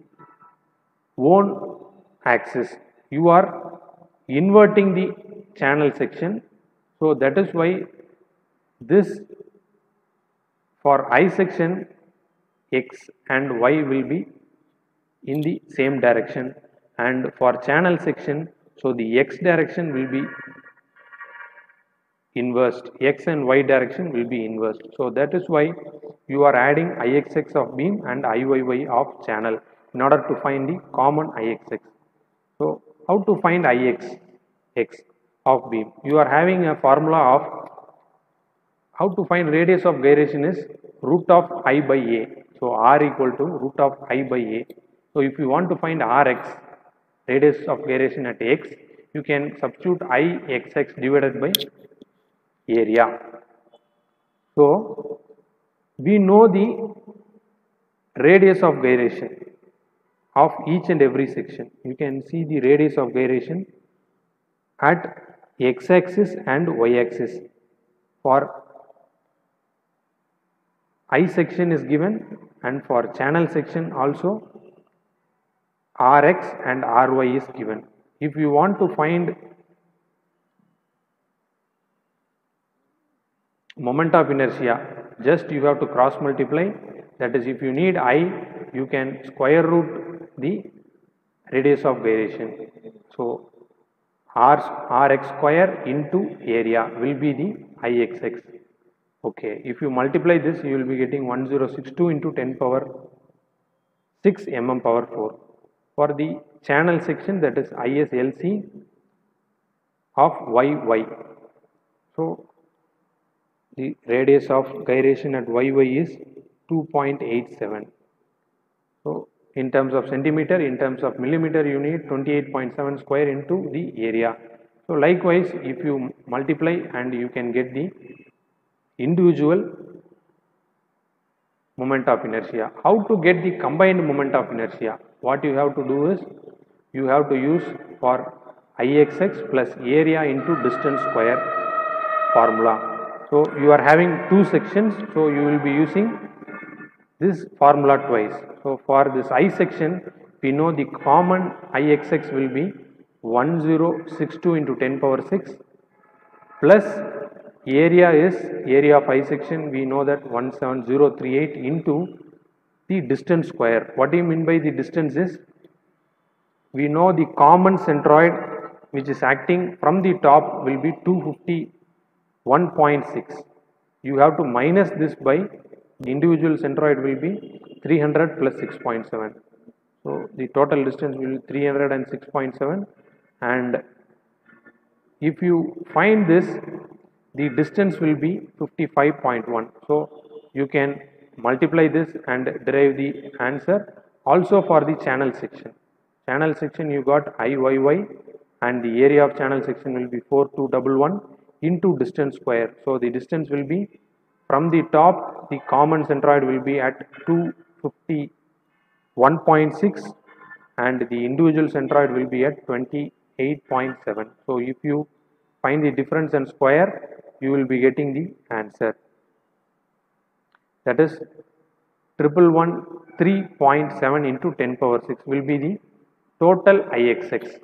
own axis. You are inverting the channel section. So that is why this, for I section, x and y will be in the same direction, and for channel section, so the x direction will be inversed, x and y direction will be inversed. So that is why you are adding Ixx of beam and Iyy of channel in order to find the common Ixx. So how to find Ix of beam? You are having a formula of how to find radius of gyration is root of I by a. So r equal to root of I by a. So if you want to find Rx, radius of gyration at x, you can substitute Ixx divided by area. So we know the radius of gyration of each and every section. You can see the radius of gyration at x-axis and y-axis. For I section is given, and for channel section also Rx and Ry is given. If you want to find moment of inertia, just you have to cross multiply. That is, if you need I, you can square root the radius of gyration. So Rx square into area will be the Ixx. Okay, if you multiply this, you will be getting 1062 into 10 power 6 mm power 4. For the channel section, that is ISLC of YY. So the radius of gyration at YY is 2.87. So in terms of centimeter, in terms of millimeter, you need 28.7 square into the area. So likewise, if you multiply, and you can get the individual moment of inertia. How to get the combined moment of inertia? What you have to do is, you have to use for Ixx plus area into distance square formula. So you are having two sections, so you will be using this formula twice. So for this I section, we know the common Ixx will be 1062 into 10 power 6 plus area is area of I section, we know that 17038 into the distance square. What do you mean by the distance is, we know the common centroid which is acting from the top will be 251.6. You have to minus this by the individual centroid will be 300 plus 6.7. So the total distance will be 306.7, and if you find this, the distance will be 55.1. So you can multiply this and derive the answer. Also for the channel section. Channel section you got Iyy, and the area of channel section will be 4211 into distance square. So the distance will be from the top, the common centroid will be at 251.6 and the individual centroid will be at 28.7. So if you find the difference and square, you will be getting the answer. That is 1113.7 into 10 power 6 will be the total Ixx.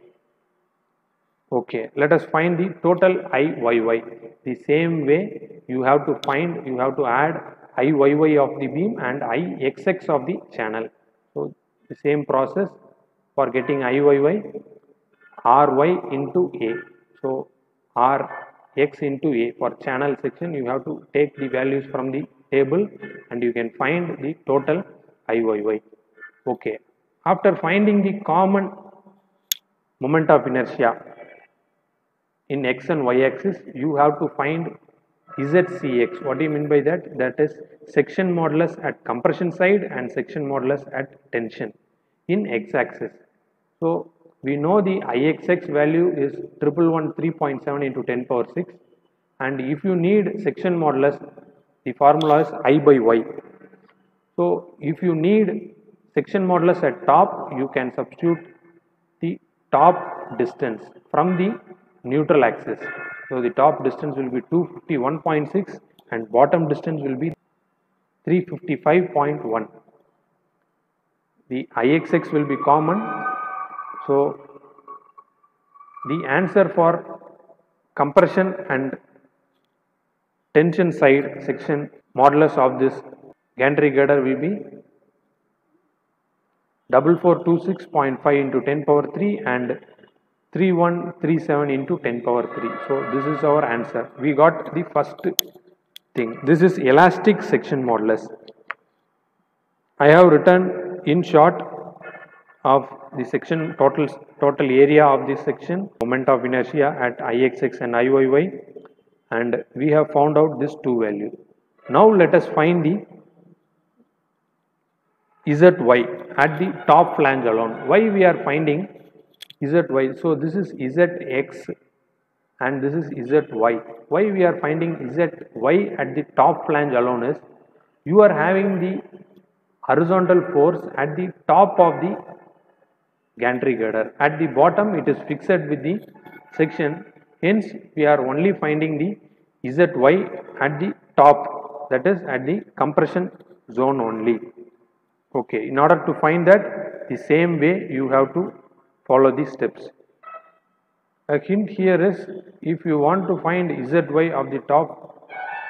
Okay, let us find the total Iyy. The same way you have to add Iyy of the beam and Ixx of the channel. So the same process for getting Iyy, Ry into A. So Rx into A for channel section, you have to take the values from the table and you can find the total Iyy. Okay, after finding the common moment of inertia, in x and y axis, you have to find ZCX. What do you mean by that? That is section modulus at compression side and section modulus at tension in x axis. So we know the IXX value is 3.7 into 10 power 6, and if you need section modulus, the formula is I by y. So if you need section modulus at top, you can substitute the top distance from the neutral axis. So the top distance will be 251.6 and bottom distance will be 355.1. The IXX will be common. So the answer for compression and tension side section modulus of this gantry girder will be 4426.5 into 10 power 3 and 3137 into 10 power 3. So this is our answer. We got the first thing. This is elastic section modulus. I have written in short of the section total area of this section, moment of inertia at IXX and IYY, and we have found out this two value. Now let us find the ZY at the top flange alone. Why we are finding ZY? So this is ZX and this is ZY. Why we are finding ZY at the top flange alone is you are having the horizontal force at the top of the gantry girder. At the bottom it is fixed with the section, hence we are only finding the ZY at the top, that is at the compression zone only. Okay, in order to find that, the same way you have to follow the steps. A hint here is, if you want to find ZY of the top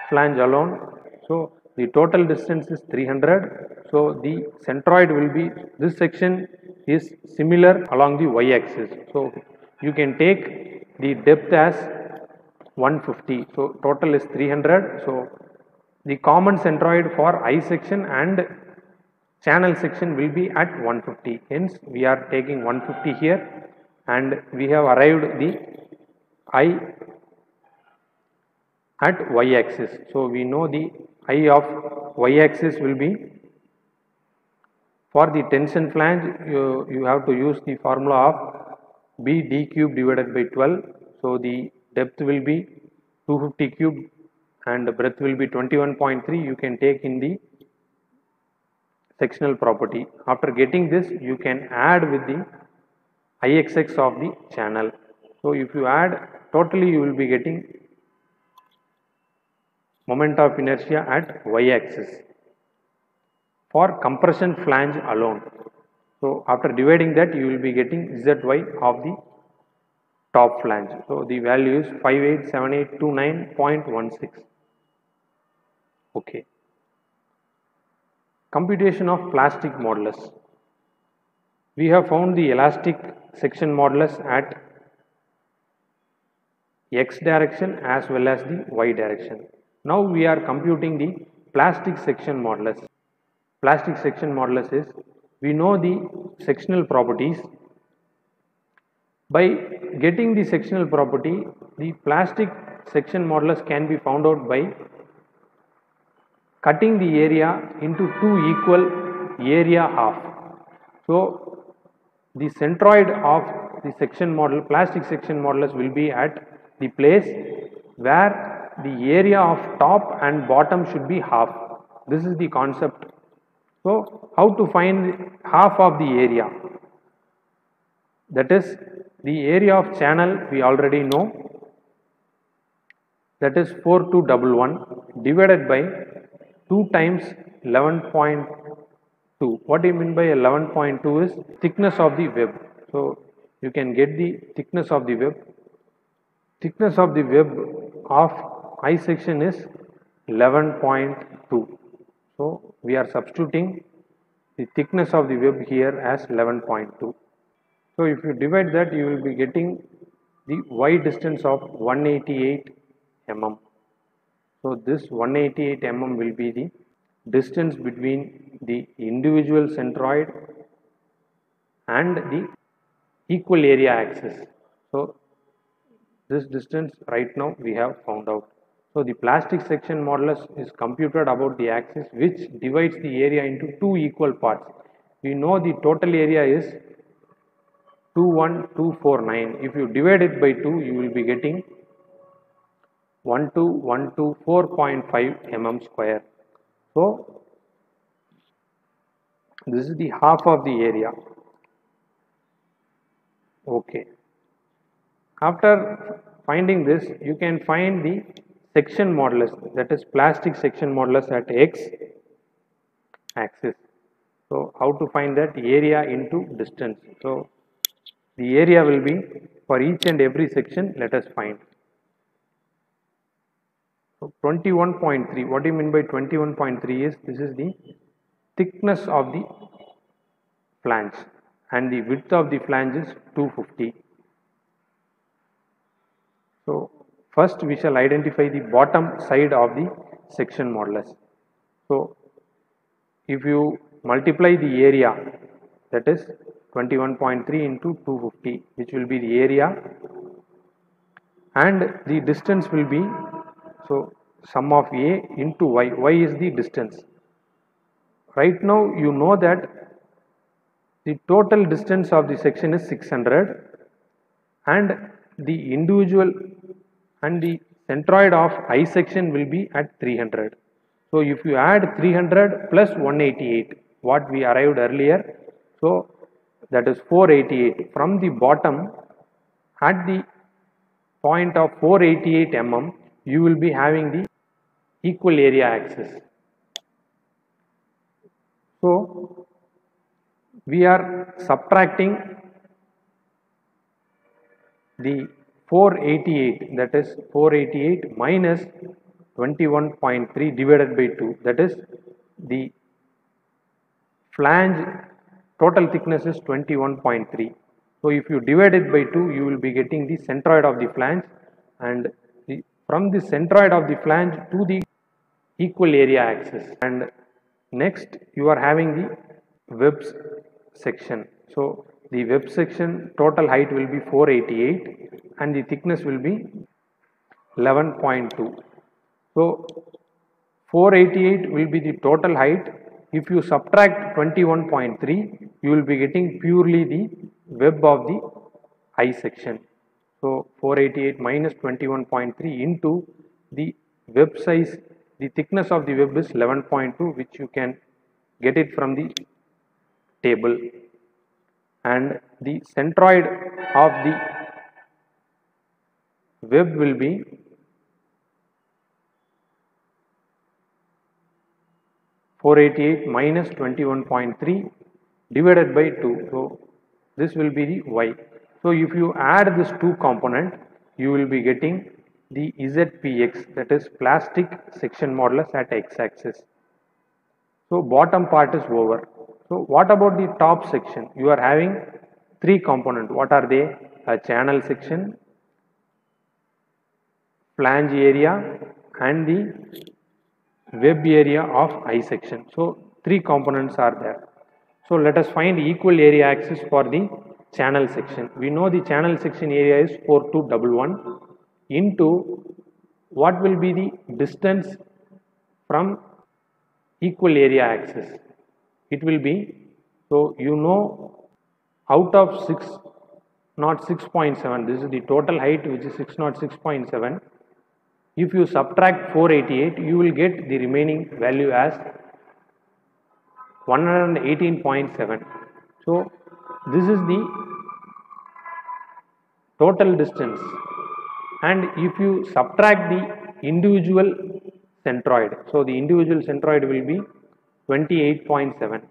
flange alone, so the total distance is 300. So the centroid will be, this section is similar along the y axis. So you can take the depth as 150. So total is 300. So the common centroid for I section and channel section will be at 150. Hence we are taking 150 here, and we have arrived the I at y axis. So we know the I of y axis will be, for the tension flange you have to use the formula of B d cube divided by 12. So the depth will be 250 cube and the breadth will be 21.3. You can take in the sectional property. After getting this, you can add with the IXX of the channel. So if you add, totally you will be getting moment of inertia at y axis for compression flange alone. So after dividing that, you will be getting ZY of the top flange. So the value is 587829.16. Okay. Computation of plastic modulus. We have found the elastic section modulus at x direction as well as the y direction. Now we are computing the plastic section modulus. Plastic section modulus is, we know the sectional properties. By getting the sectional property, the plastic section modulus can be found out by cutting the area into two equal area half. So the centroid of the section model, plastic section modulus will be at the place where the area of top and bottom should be half. This is the concept. So how to find half of the area? That is the area of channel we already know, that is 4211 divided by 2 times 11.2. What do you mean by 11.2 is thickness of the web. So you can get the thickness of the web. Thickness of the web of I section is 11.2. So we are substituting the thickness of the web here as 11.2. So if you divide that, you will be getting the y distance of 188 mm. So this 188 mm will be the distance between the individual centroid and the equal area axis. So This distance right now we have found out. So the plastic section modulus is computed about the axis which divides the area into two equal parts. We know the total area is 21249. If you divide it by 2, you will be getting 12124.5 mm square. So this is the half of the area. Okay. After finding this, you can find the section modulus, that is plastic section modulus at x axis. So how to find that? Area into distance. So the area will be for each and every section. Let us find. So 21.3. What do you mean by 21.3 is this is the thickness of the flange and the width of the flange is 250. So first we shall identify the bottom side of the section modulus. So if you multiply the area, that is 21.3 into 250, which will be the area, and the distance will be, so sum of A into Y. Y is the distance. Right now you know that the total distance of the section is 600 and the individual and the centroid of I section will be at 300. So if you add 300 plus 188, what we arrived earlier, so that is 488. From the bottom at the point of 488 mm, you will be having the equal area axis. So we are subtracting the 488, that is 488 minus 21.3 divided by 2, that is the flange total thickness is 21.3. So if you divide it by 2, you will be getting the centroid of the flange, and from the centroid of the flange to the equal area axis. And next you are having the web section. So the web section total height will be 488 and the thickness will be 11.2. So 488 will be the total height. If you subtract 21.3, you will be getting purely the web of the I section. So 488 minus 21.3 into the web size, the thickness of the web is 11.2, which you can get it from the table, and the centroid of the web will be 488 minus 21.3 divided by 2. So this will be the y. So if you add this two component, you will be getting the ZPX, that is plastic section modulus at x axis. So bottom part is over. So what about the top section? You are having three components. What are they? A channel section, flange area, and the web area of I section. So three components are there. So let us find equal area axis for the channel section. We know the channel section area is 4211 into what will be the distance from equal area axis. It will be, so you know, out of 606.7, this is the total height, which is 606.7. If you subtract 488, you will get the remaining value as 118.7. So this is the total distance, and if you subtract the individual centroid, so the individual centroid will be 28.7.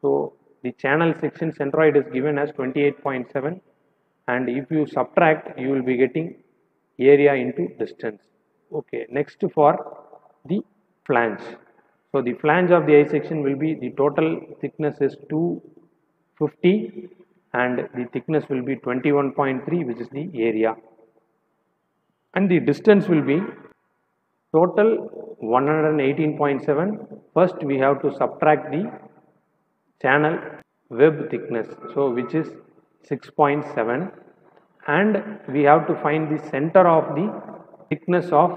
So the channel section centroid is given as 28.7, and if you subtract, you will be getting area into distance. Okay, next for the flange. So the flange of the I section will be, the total thickness is 250 and the thickness will be 21.3, which is the area, and the distance will be total 118.7. First we have to subtract the channel web thickness, so which is 6.7, and we have to find the center of the thickness of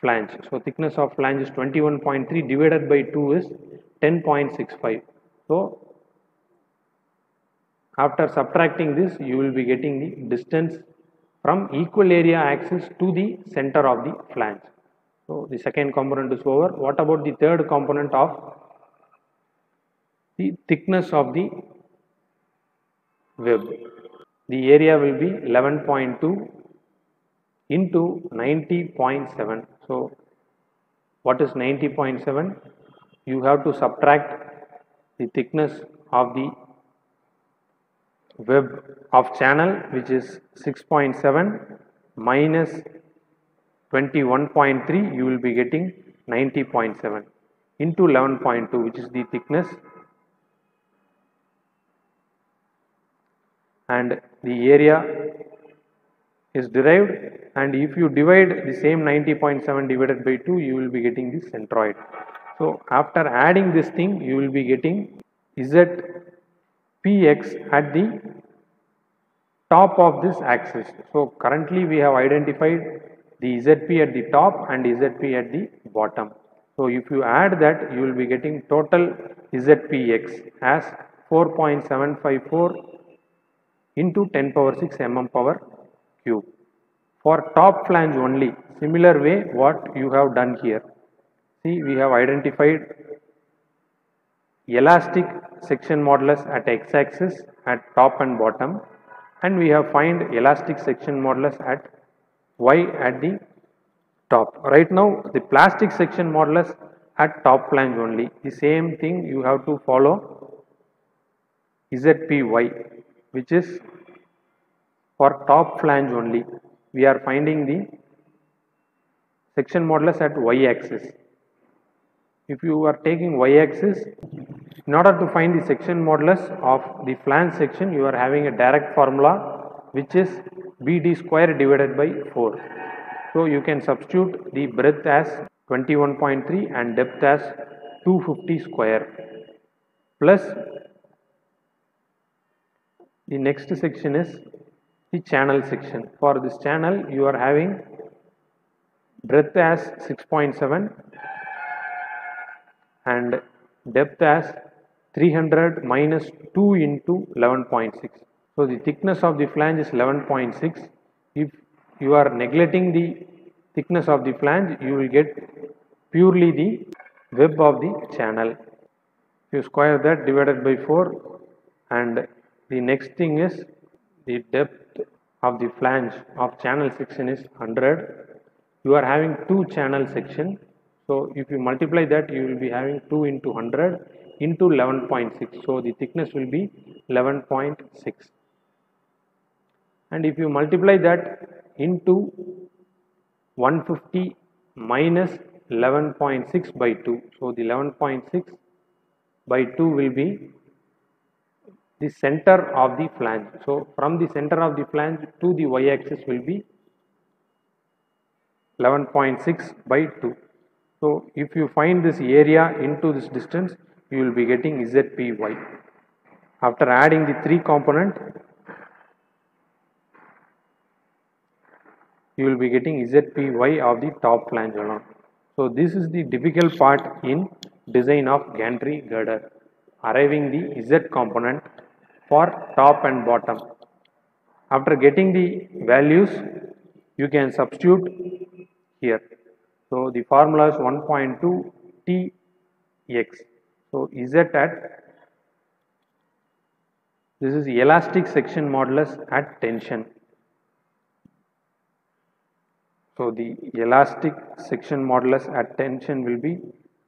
flange. So thickness of flange is 21.3 divided by 2 is 10.65. So after subtracting this, you will be getting the distance from equal area axis to the center of the flange. So the second component is over. What about the third component of the thickness of the web? The area will be 11.2 into 90.7. So what is 90.7? You have to subtract the thickness of the web of channel, which is 6.7 minus 21.3, you will be getting 90.7 into 11.2, which is the thickness, and the area is derived, and if you divide the same 90.7 divided by 2, you will be getting the centroid. So after adding this thing, you will be getting ZPX at the top of this axis. So currently we have identified the ZP at the top and ZP at the bottom. So if you add that, you will be getting total ZPX as 4.754 into 10 power 6 mm power cube. For top flange only, similar way what you have done here. See, we have identified elastic section modulus at x-axis at top and bottom, and we have find elastic section modulus at y at the top. Right now the plastic section modulus at top flange only. The same thing you have to follow ZPY, which is for top flange only. We are finding the section modulus at y axis. If you are taking y axis, in order to find the section modulus of the flange section, you are having a direct formula, which is BD square divided by 4. So you can substitute the breadth as 21.3 and depth as 250 square, plus the next section is the channel section. For this channel, you are having breadth as 6.7 and depth as 300 minus 2 into 11.6. So the thickness of the flange is 11.6. If you are neglecting the thickness of the flange, you will get purely the web of the channel. If you square that divided by 4, and the next thing is the depth of the flange of channel section is 100. You are having two channel section. So if you multiply that, you will be having 2 into 100 into 11.6. So the thickness will be 11.6. And if you multiply that into 150 minus 11.6 by 2. So the 11.6 by 2 will be the center of the flange. So from the center of the flange to the y axis will be 11.6 by 2. So if you find this area into this distance, you will be getting ZPY. After adding the three component, you will be getting ZPY of the top flange alone. So this is the difficult part in design of gantry girder, arriving the Z component for top and bottom. After getting the values, you can substitute here. So the formula is 1.2 Tx. So Z at, this is elastic section modulus at tension. So the elastic section modulus at tension will be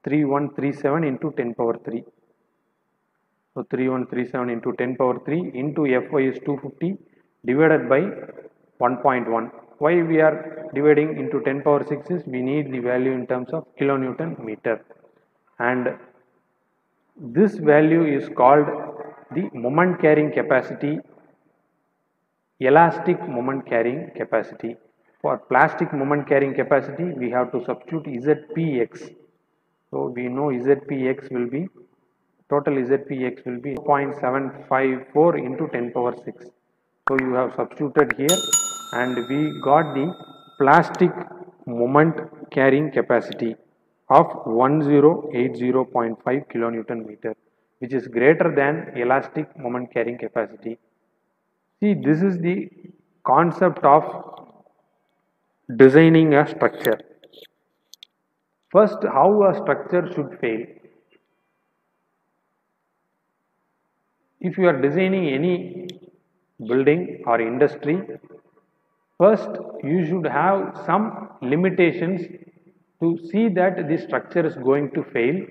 3137 into 10 power 3. So 3137 into 10 power 3 into Fy is 250 divided by 1.1. Why we are dividing into 10 power 6 is we need the value in terms of kilonewton meter, and this value is called the moment carrying capacity, elastic moment carrying capacity. For plastic moment carrying capacity, we have to substitute ZPX. So we know ZPX will be, total ZPX will be 0.754 into 10 power 6. So you have substituted here and we got the plastic moment carrying capacity of 1080.5 kilonewton meter, which is greater than elastic moment carrying capacity. See, this is the concept of designing a structure. First, how a structure should fail. If you are designing any building or industry, first you should have some limitations to see that the structure is going to fail,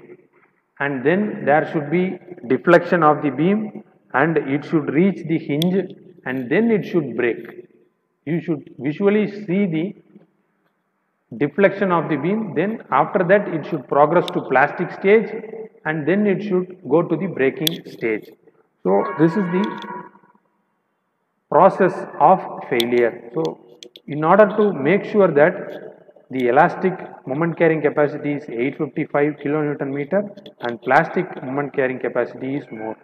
and then there should be deflection of the beam and it should reach the hinge and then it should break. You should visually see the deflection of the beam, then after that it should progress to plastic stage and then it should go to the breaking stage. So this is the process of failure. So in order to make sure that the elastic moment carrying capacity is 855 kilonewton meter and plastic moment carrying capacity is more.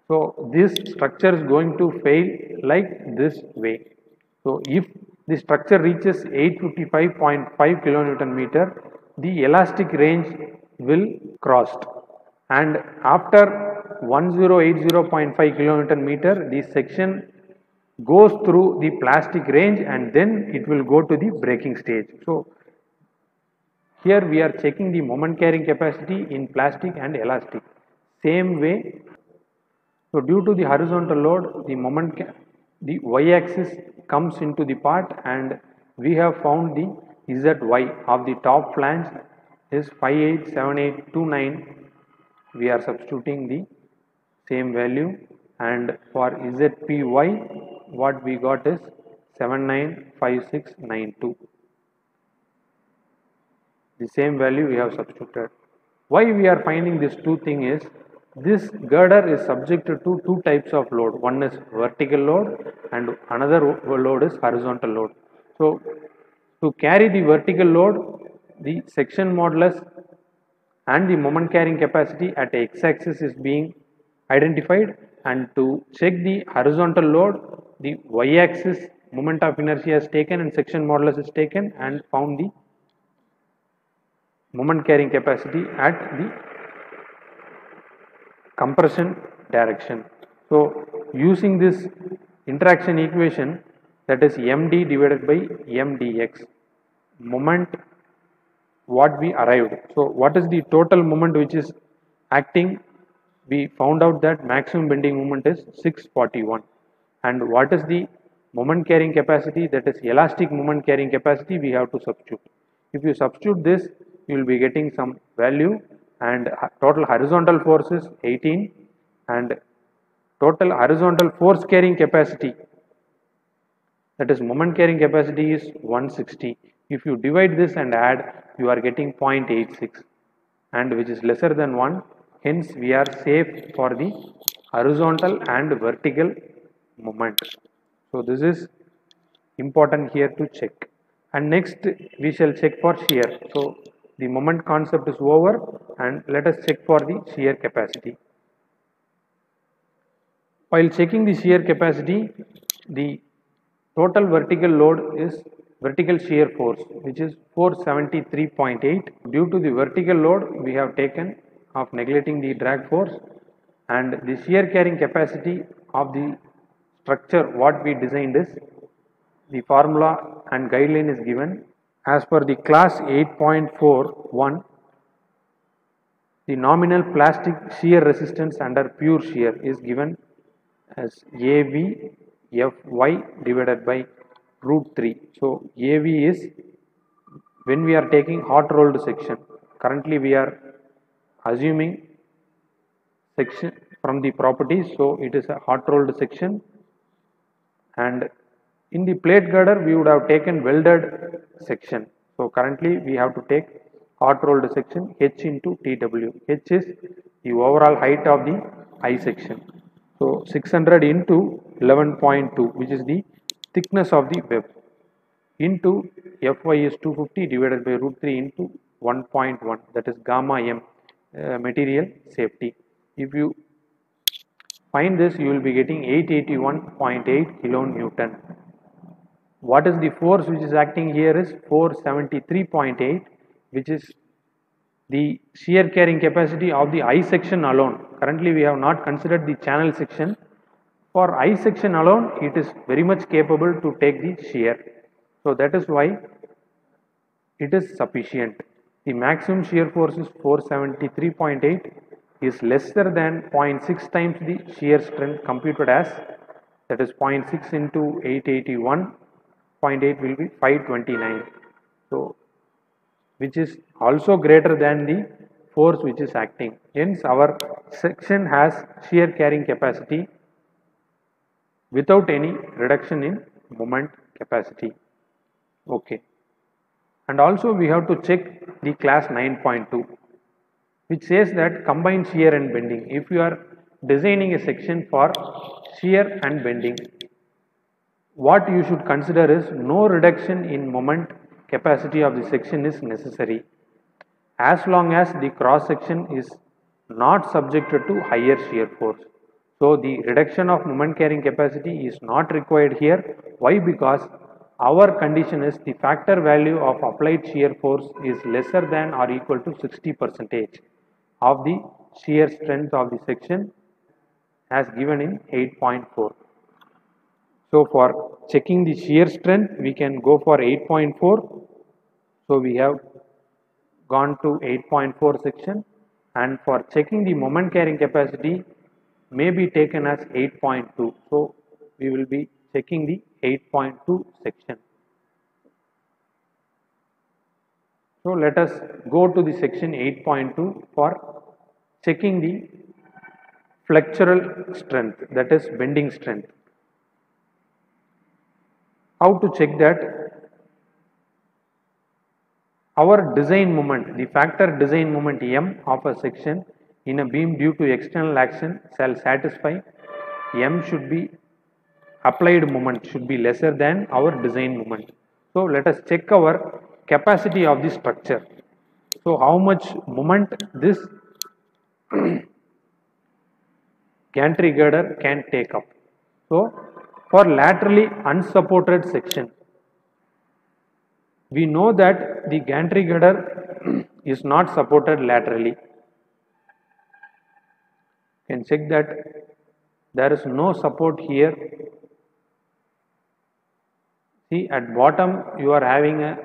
So this structure is going to fail like this way. So if the structure reaches 855.5 kilonewton meter, the elastic range will crossed, and after 1080.5 kilonewton meter, the section goes through the plastic range and then it will go to the breaking stage. So here we are checking the moment carrying capacity in plastic and elastic. Same way. So due to the horizontal load, the y-axis comes into the part, and we have found the ZY of the top flange is 587829. We are substituting the same value, and for ZPY what we got is 795692. The same value we have substituted. Why we are finding this two thing is, this girder is subjected to two types of load. One is vertical load and another load is horizontal load. So to carry the vertical load, the section modulus and the moment carrying capacity at x-axis is being identified, and to check the horizontal load, the y-axis moment of inertia is taken and section modulus is taken and found the moment carrying capacity at the compression direction. So using this interaction equation, that is md divided by mdx, moment what we arrived. So what is the total moment which is acting? We found out that maximum bending moment is 641. And what is the moment carrying capacity? That is elastic moment carrying capacity. We have to substitute. If you substitute this, you will be getting some value, and total horizontal force is 18 and total horizontal force carrying capacity, that is moment carrying capacity, is 160. If you divide this and add, you are getting 0.86, and which is lesser than 1. Hence we are safe for the horizontal and vertical moment. So this is important here to check. And next we shall check for shear. So the moment concept is over, and let us check for the shear capacity. While checking the shear capacity, the total vertical load is vertical shear force, which is 473.8. Due to the vertical load we have taken of neglecting the drag force, and the shear carrying capacity of the structure what we designed is, the formula and guideline is given as per the class 8.41. The nominal plastic shear resistance under pure shear is given as AVFY divided by √3. So AV is when we are taking hot rolled section. Currently we are assuming section from the properties, so it is a hot rolled section, and in the plate girder we would have taken welded section. So currently we have to take hot rolled section, H into TW. H is the overall height of the I section. So 600 into 11.2, which is the thickness of the web, into Fy is 250 divided by √3 into 1.1, that is gamma m, material safety. If you find this, you will be getting 881.8 kilonewton. What is the force which is acting here is 473.8, which is the shear carrying capacity of the I section alone. Currently we have not considered the channel section. For I section alone, it is very much capable to take the shear. So that is why it is sufficient. The maximum shear force is 473.8, is lesser than 0.6 times the shear strength computed as, that is 0.6 into 881.8 will be 529. So which is also greater than the force which is acting. Hence our section has shear carrying capacity without any reduction in moment capacity. Okay. And also we have to check the class 9.2, which says that combined shear and bending. If you are designing a section for shear and bending, what you should consider is no reduction in moment capacity of the section is necessary, as long as the cross section is not subjected to higher shear force. So the reduction of moment carrying capacity is not required here. Why? Because our condition is the factor value of applied shear force is lesser than or equal to 60% of the shear strength of the section as given in 8.4. So for checking the shear strength, we can go for 8.4. So we have gone to 8.4 section, and for checking the moment carrying capacity may be taken as 8.2. So we will be checking the 8.2 section. So let us go to the section 8.2 for checking the flexural strength, that is bending strength. How to check that? Our design moment, the factor design moment M of a section in a beam due to external action shall satisfy M should be applied moment should be lesser than our design moment. So let us check our capacity of the structure. So how much moment this gantry girder can take up. So for laterally unsupported section, we know that the gantry girder is not supported laterally. You can check that there is no support here. See, at bottom you are having a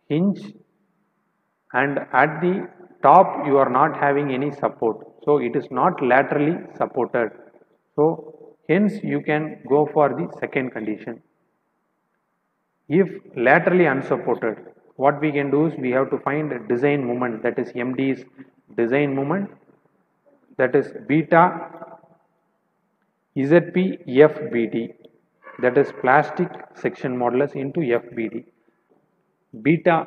hinge, and at the top you are not having any support. So it is not laterally supported. So hence you can go for the second condition. If laterally unsupported, what we can do is we have to find a design moment, that is MD's design moment, that is beta ZP FBD, that is plastic section modulus into FBD. Beta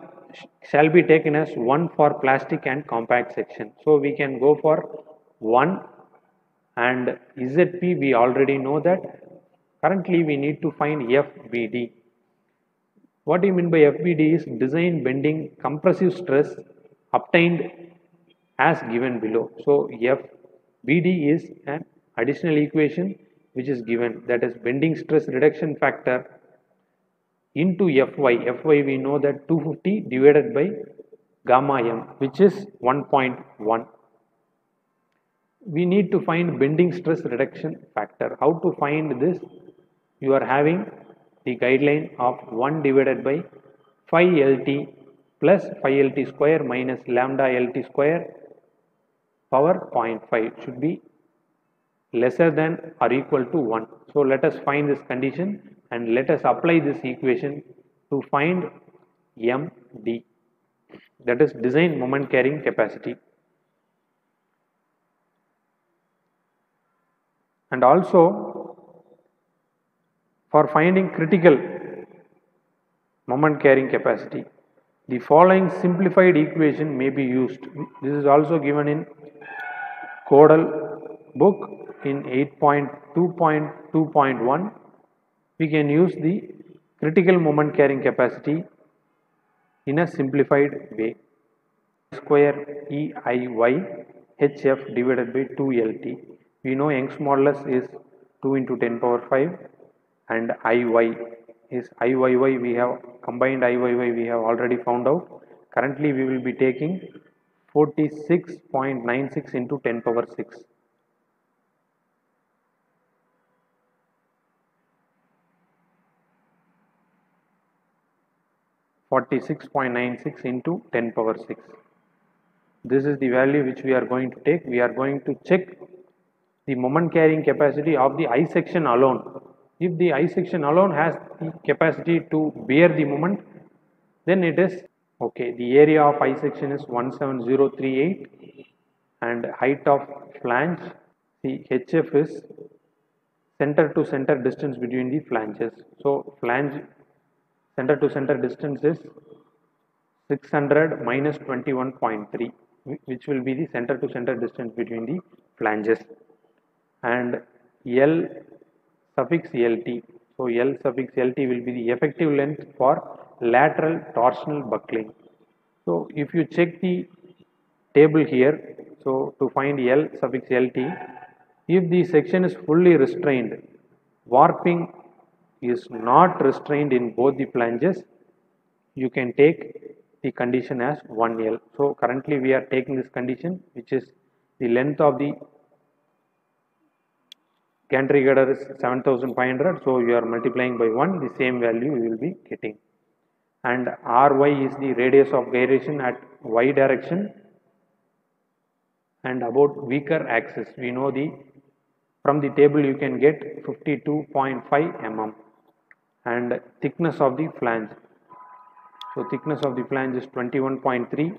shall be taken as 1 for plastic and compact section. So we can go for 1, and ZP we already know that. Currently we need to find FBD. What do you mean by FBD is design bending compressive stress obtained as given below. So FBD is an additional equation which is given, that is bending stress reduction factor into Fy. Fy we know that 250 divided by gamma m, which is 1.1. We need to find bending stress reduction factor. How to find this? You are having the guideline of 1 divided by phi LT plus phi LT square minus lambda LT square power 0.5 should be lesser than or equal to 1. So let us find this condition and let us apply this equation to find MD, that is design moment carrying capacity. And also for finding critical moment carrying capacity, the following simplified equation may be used. This is also given in Codal book in 8.2.2.1. We can use the critical moment carrying capacity in a simplified way. Square EIY HF divided by 2LT. We know Young's modulus is 2 into 10 power 5, and Iy is Iyy, we have combined Iyy we have already found out. Currently we will be taking 46.96 into 10 power 6. 46.96 into 10 power 6. This is the value which we are going to take. We are going to check the moment carrying capacity of the I section alone. If the I section alone has the capacity to bear the moment, then it is okay. The area of I section is 17038 and height of flange, the HF is center to center distance between the flanges. So flange center to center distance is 600 minus 21.3, which will be the center to center distance between the flanges, and L suffix LT. So L suffix LT will be the effective length for lateral torsional buckling. So if you check the table here, so to find L suffix LT, if the section is fully restrained, warping is not restrained in both the flanges, you can take the condition as 1L. So currently we are taking this condition, which is the length of the gantry girder is 7500, so you are multiplying by 1, the same value you will be getting. And Ry is the radius of gyration at y direction. And about weaker axis, we know the from the table you can get 52.5 mm. And thickness of the flange, so thickness of the flange is 21.3.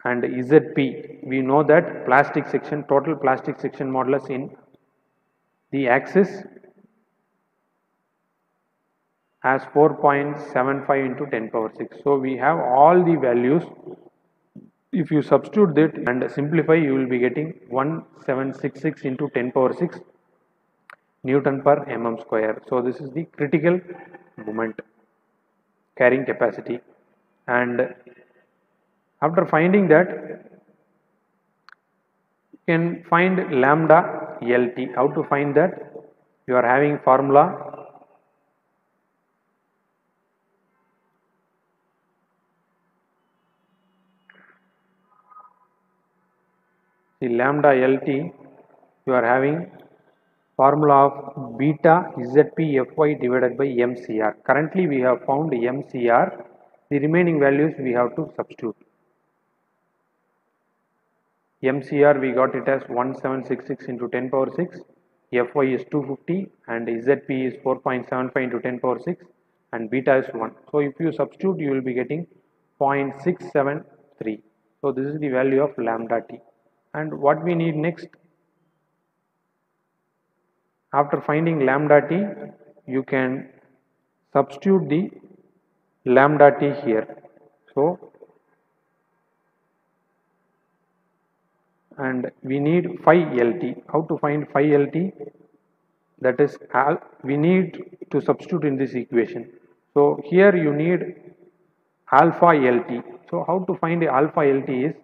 and ZP, we know that plastic section, total plastic section modulus in the axis as 4.75 into 10 power 6. So we have all the values. If you substitute that and simplify, you will be getting 1766 into 10 power 6 Newton per mm square. So this is the critical moment carrying capacity. And after finding that, you can find lambda LT. How to find that? You are having formula the lambda LT, you are having formula of beta ZP Fy divided by MCR. Currently we have found MCR, the remaining values we have to substitute. MCR we got it as 1766 into 10 power 6, Fy is 250 and ZP is 4.75 into 10 power 6 and beta is 1. So if you substitute, you will be getting 0.673. So this is the value of lambda T. And what we need next, after finding lambda T, you can substitute the lambda T here. So and we need phi LT. How to find phi LT? That is, we need to substitute in this equation. So here you need alpha LT. So how to find alpha LT is,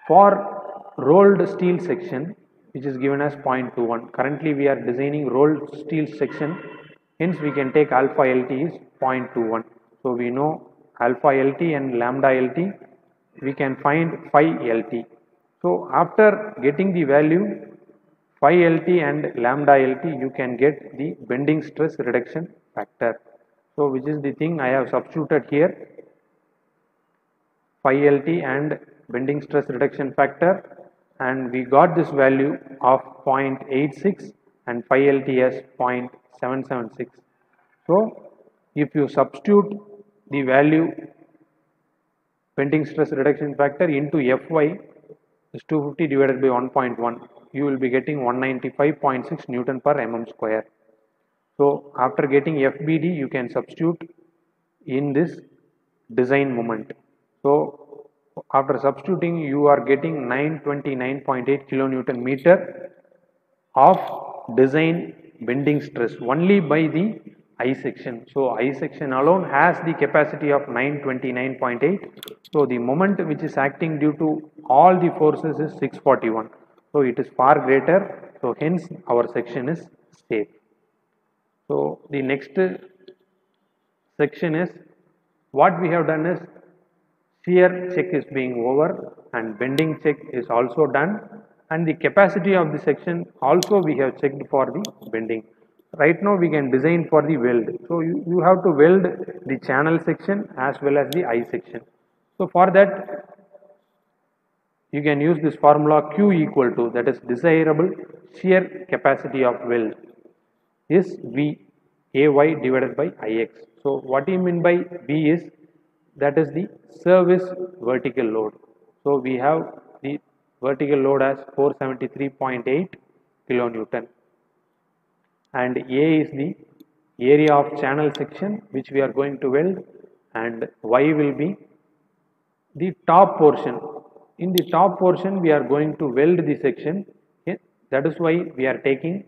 for rolled steel section, which is given as 0.21. Currently we are designing rolled steel section, hence we can take alpha LT is 0.21. So we know alpha LT and lambda LT, we can find phi LT. So after getting the value phi LT and lambda LT, you can get the bending stress reduction factor. So which is the thing I have substituted here, phi LT and bending stress reduction factor, and we got this value of 0.86 and phi LT as 0.776. So if you substitute the value bending stress reduction factor into Fy is 250 divided by 1.1, you will be getting 195.6 Newton per mm square. So after getting FBD, you can substitute in this design moment. So after substituting, you are getting 929.8 kilonewton meter of design bending stress only by the I section. So I section alone has the capacity of 929.8. So the moment which is acting due to all the forces is 641. So So it is far greater, so hence our section is safe. So the next section is, what we have done is, shear check is being over and bending check is also done, and the capacity of the section also we have checked for the bending. Right now we can design for the weld. So you have to weld the channel section as well as the eye section. So for that you can use this formula Q equal to, that is desirable shear capacity of weld, is V AY divided by IX. So what do you mean by V is, that is the service vertical load. So we have the vertical load as 473.8 kilonewton, and A is the area of channel section which we are going to weld, and Y will be the top portion. In the top portion we are going to weld the section. Okay? That is why we are taking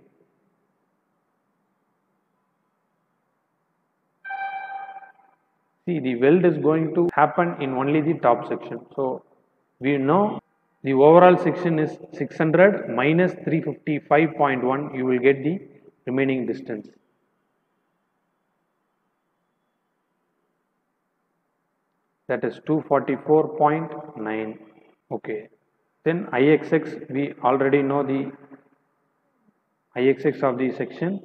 see, the weld is going to happen in only the top section. So we know the overall section is 600 minus 355.1, you will get the remaining distance. That is 244.9. Okay. Then IXX, we already know the IXX of the section,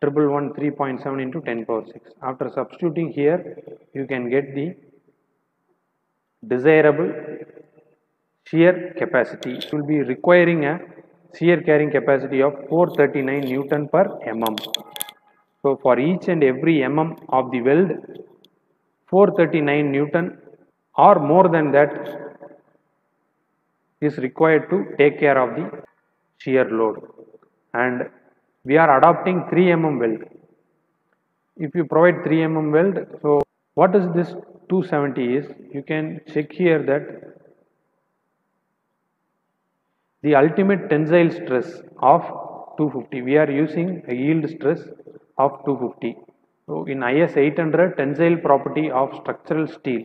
3.7 into 10 power 6. After substituting here, you can get the desirable shear capacity. It will be requiring a shear carrying capacity of 439 Newton per mm. So for each and every mm of the weld, 439 Newton or more than that is required to take care of the shear load, and we are adopting 3 mm weld. If you provide 3 mm weld, so what is this 270 is, you can check here that the ultimate tensile stress of 250, we are using a yield stress of 250. So in IS 800, tensile property of structural steel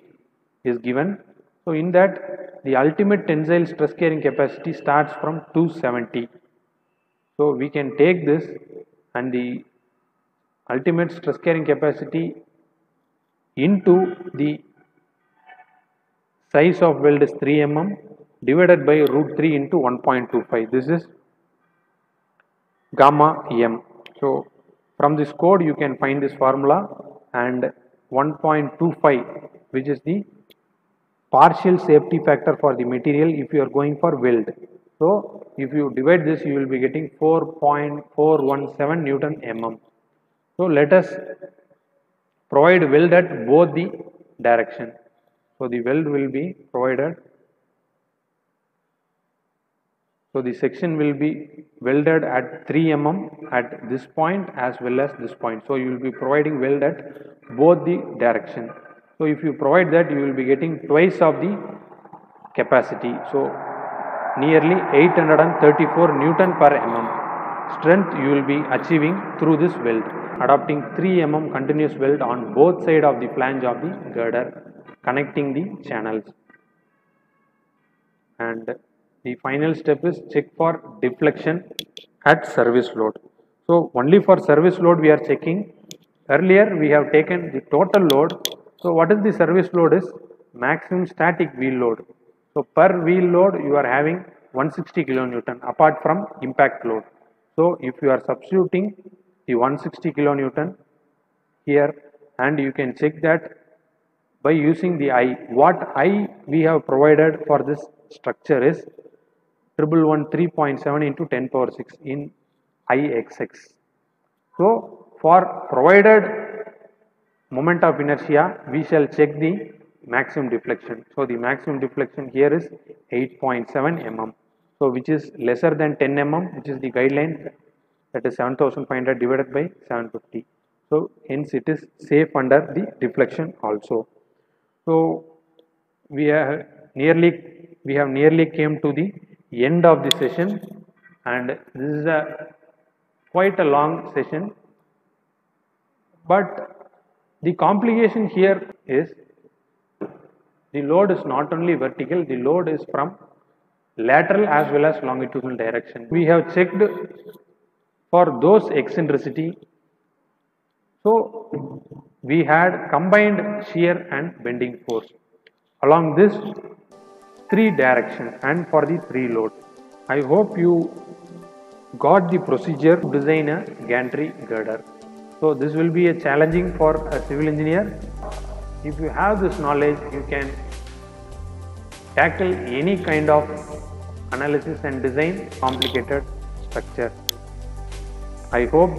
is given. So in that, the ultimate tensile stress carrying capacity starts from 270. So we can take this, and the ultimate stress carrying capacity into the size of weld is 3 mm divided by root 3 into 1.25. This is gamma m. So from this code you can find this formula, and 1.25, which is the partial safety factor for the material if you are going for weld. So if you divide this, you will be getting 4.417 Newton mm. So let us provide weld at both the direction. So the weld will be provided. So the section will be welded at 3 mm at this point as well as this point. So you will be providing weld at both the direction. So if you provide that, you will be getting twice of the capacity. So nearly 834 Newton per mm strength you will be achieving through this weld, adopting 3 mm continuous weld on both sides of the flange of the girder, connecting the channels. And the final step is check for deflection at service load. So only for service load we are checking. Earlier we have taken the total load. So what is the service load is maximum static wheel load. So per wheel load you are having 160 kilonewton apart from impact load. So if you are substituting the 160 kilonewton here, and you can check that by using the I. What I we have provided for this structure is 3.7 into 10 power 6 in IXX. So for provided moment of inertia, we shall check the maximum deflection. So the maximum deflection here is 8.7 mm. So which is lesser than 10 mm, which is the guideline, that is 7500 divided by 750. So hence it is safe under the deflection also. So we have nearly came to the end of the session, and this is quite a long session, but the complication here is the load is not only vertical, the load is from lateral as well as longitudinal direction. We have checked for those eccentricity. So we had combined shear and bending force along this three directions and for the three loads. I hope you got the procedure to design a gantry girder. So this will be a challenging for a civil engineer. If you have this knowledge, you can tackle any kind of analysis and design complicated structure. I hope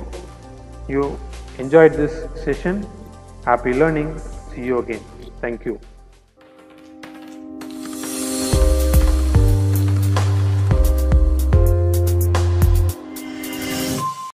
you enjoyed this session. Happy learning. See you again. Thank you.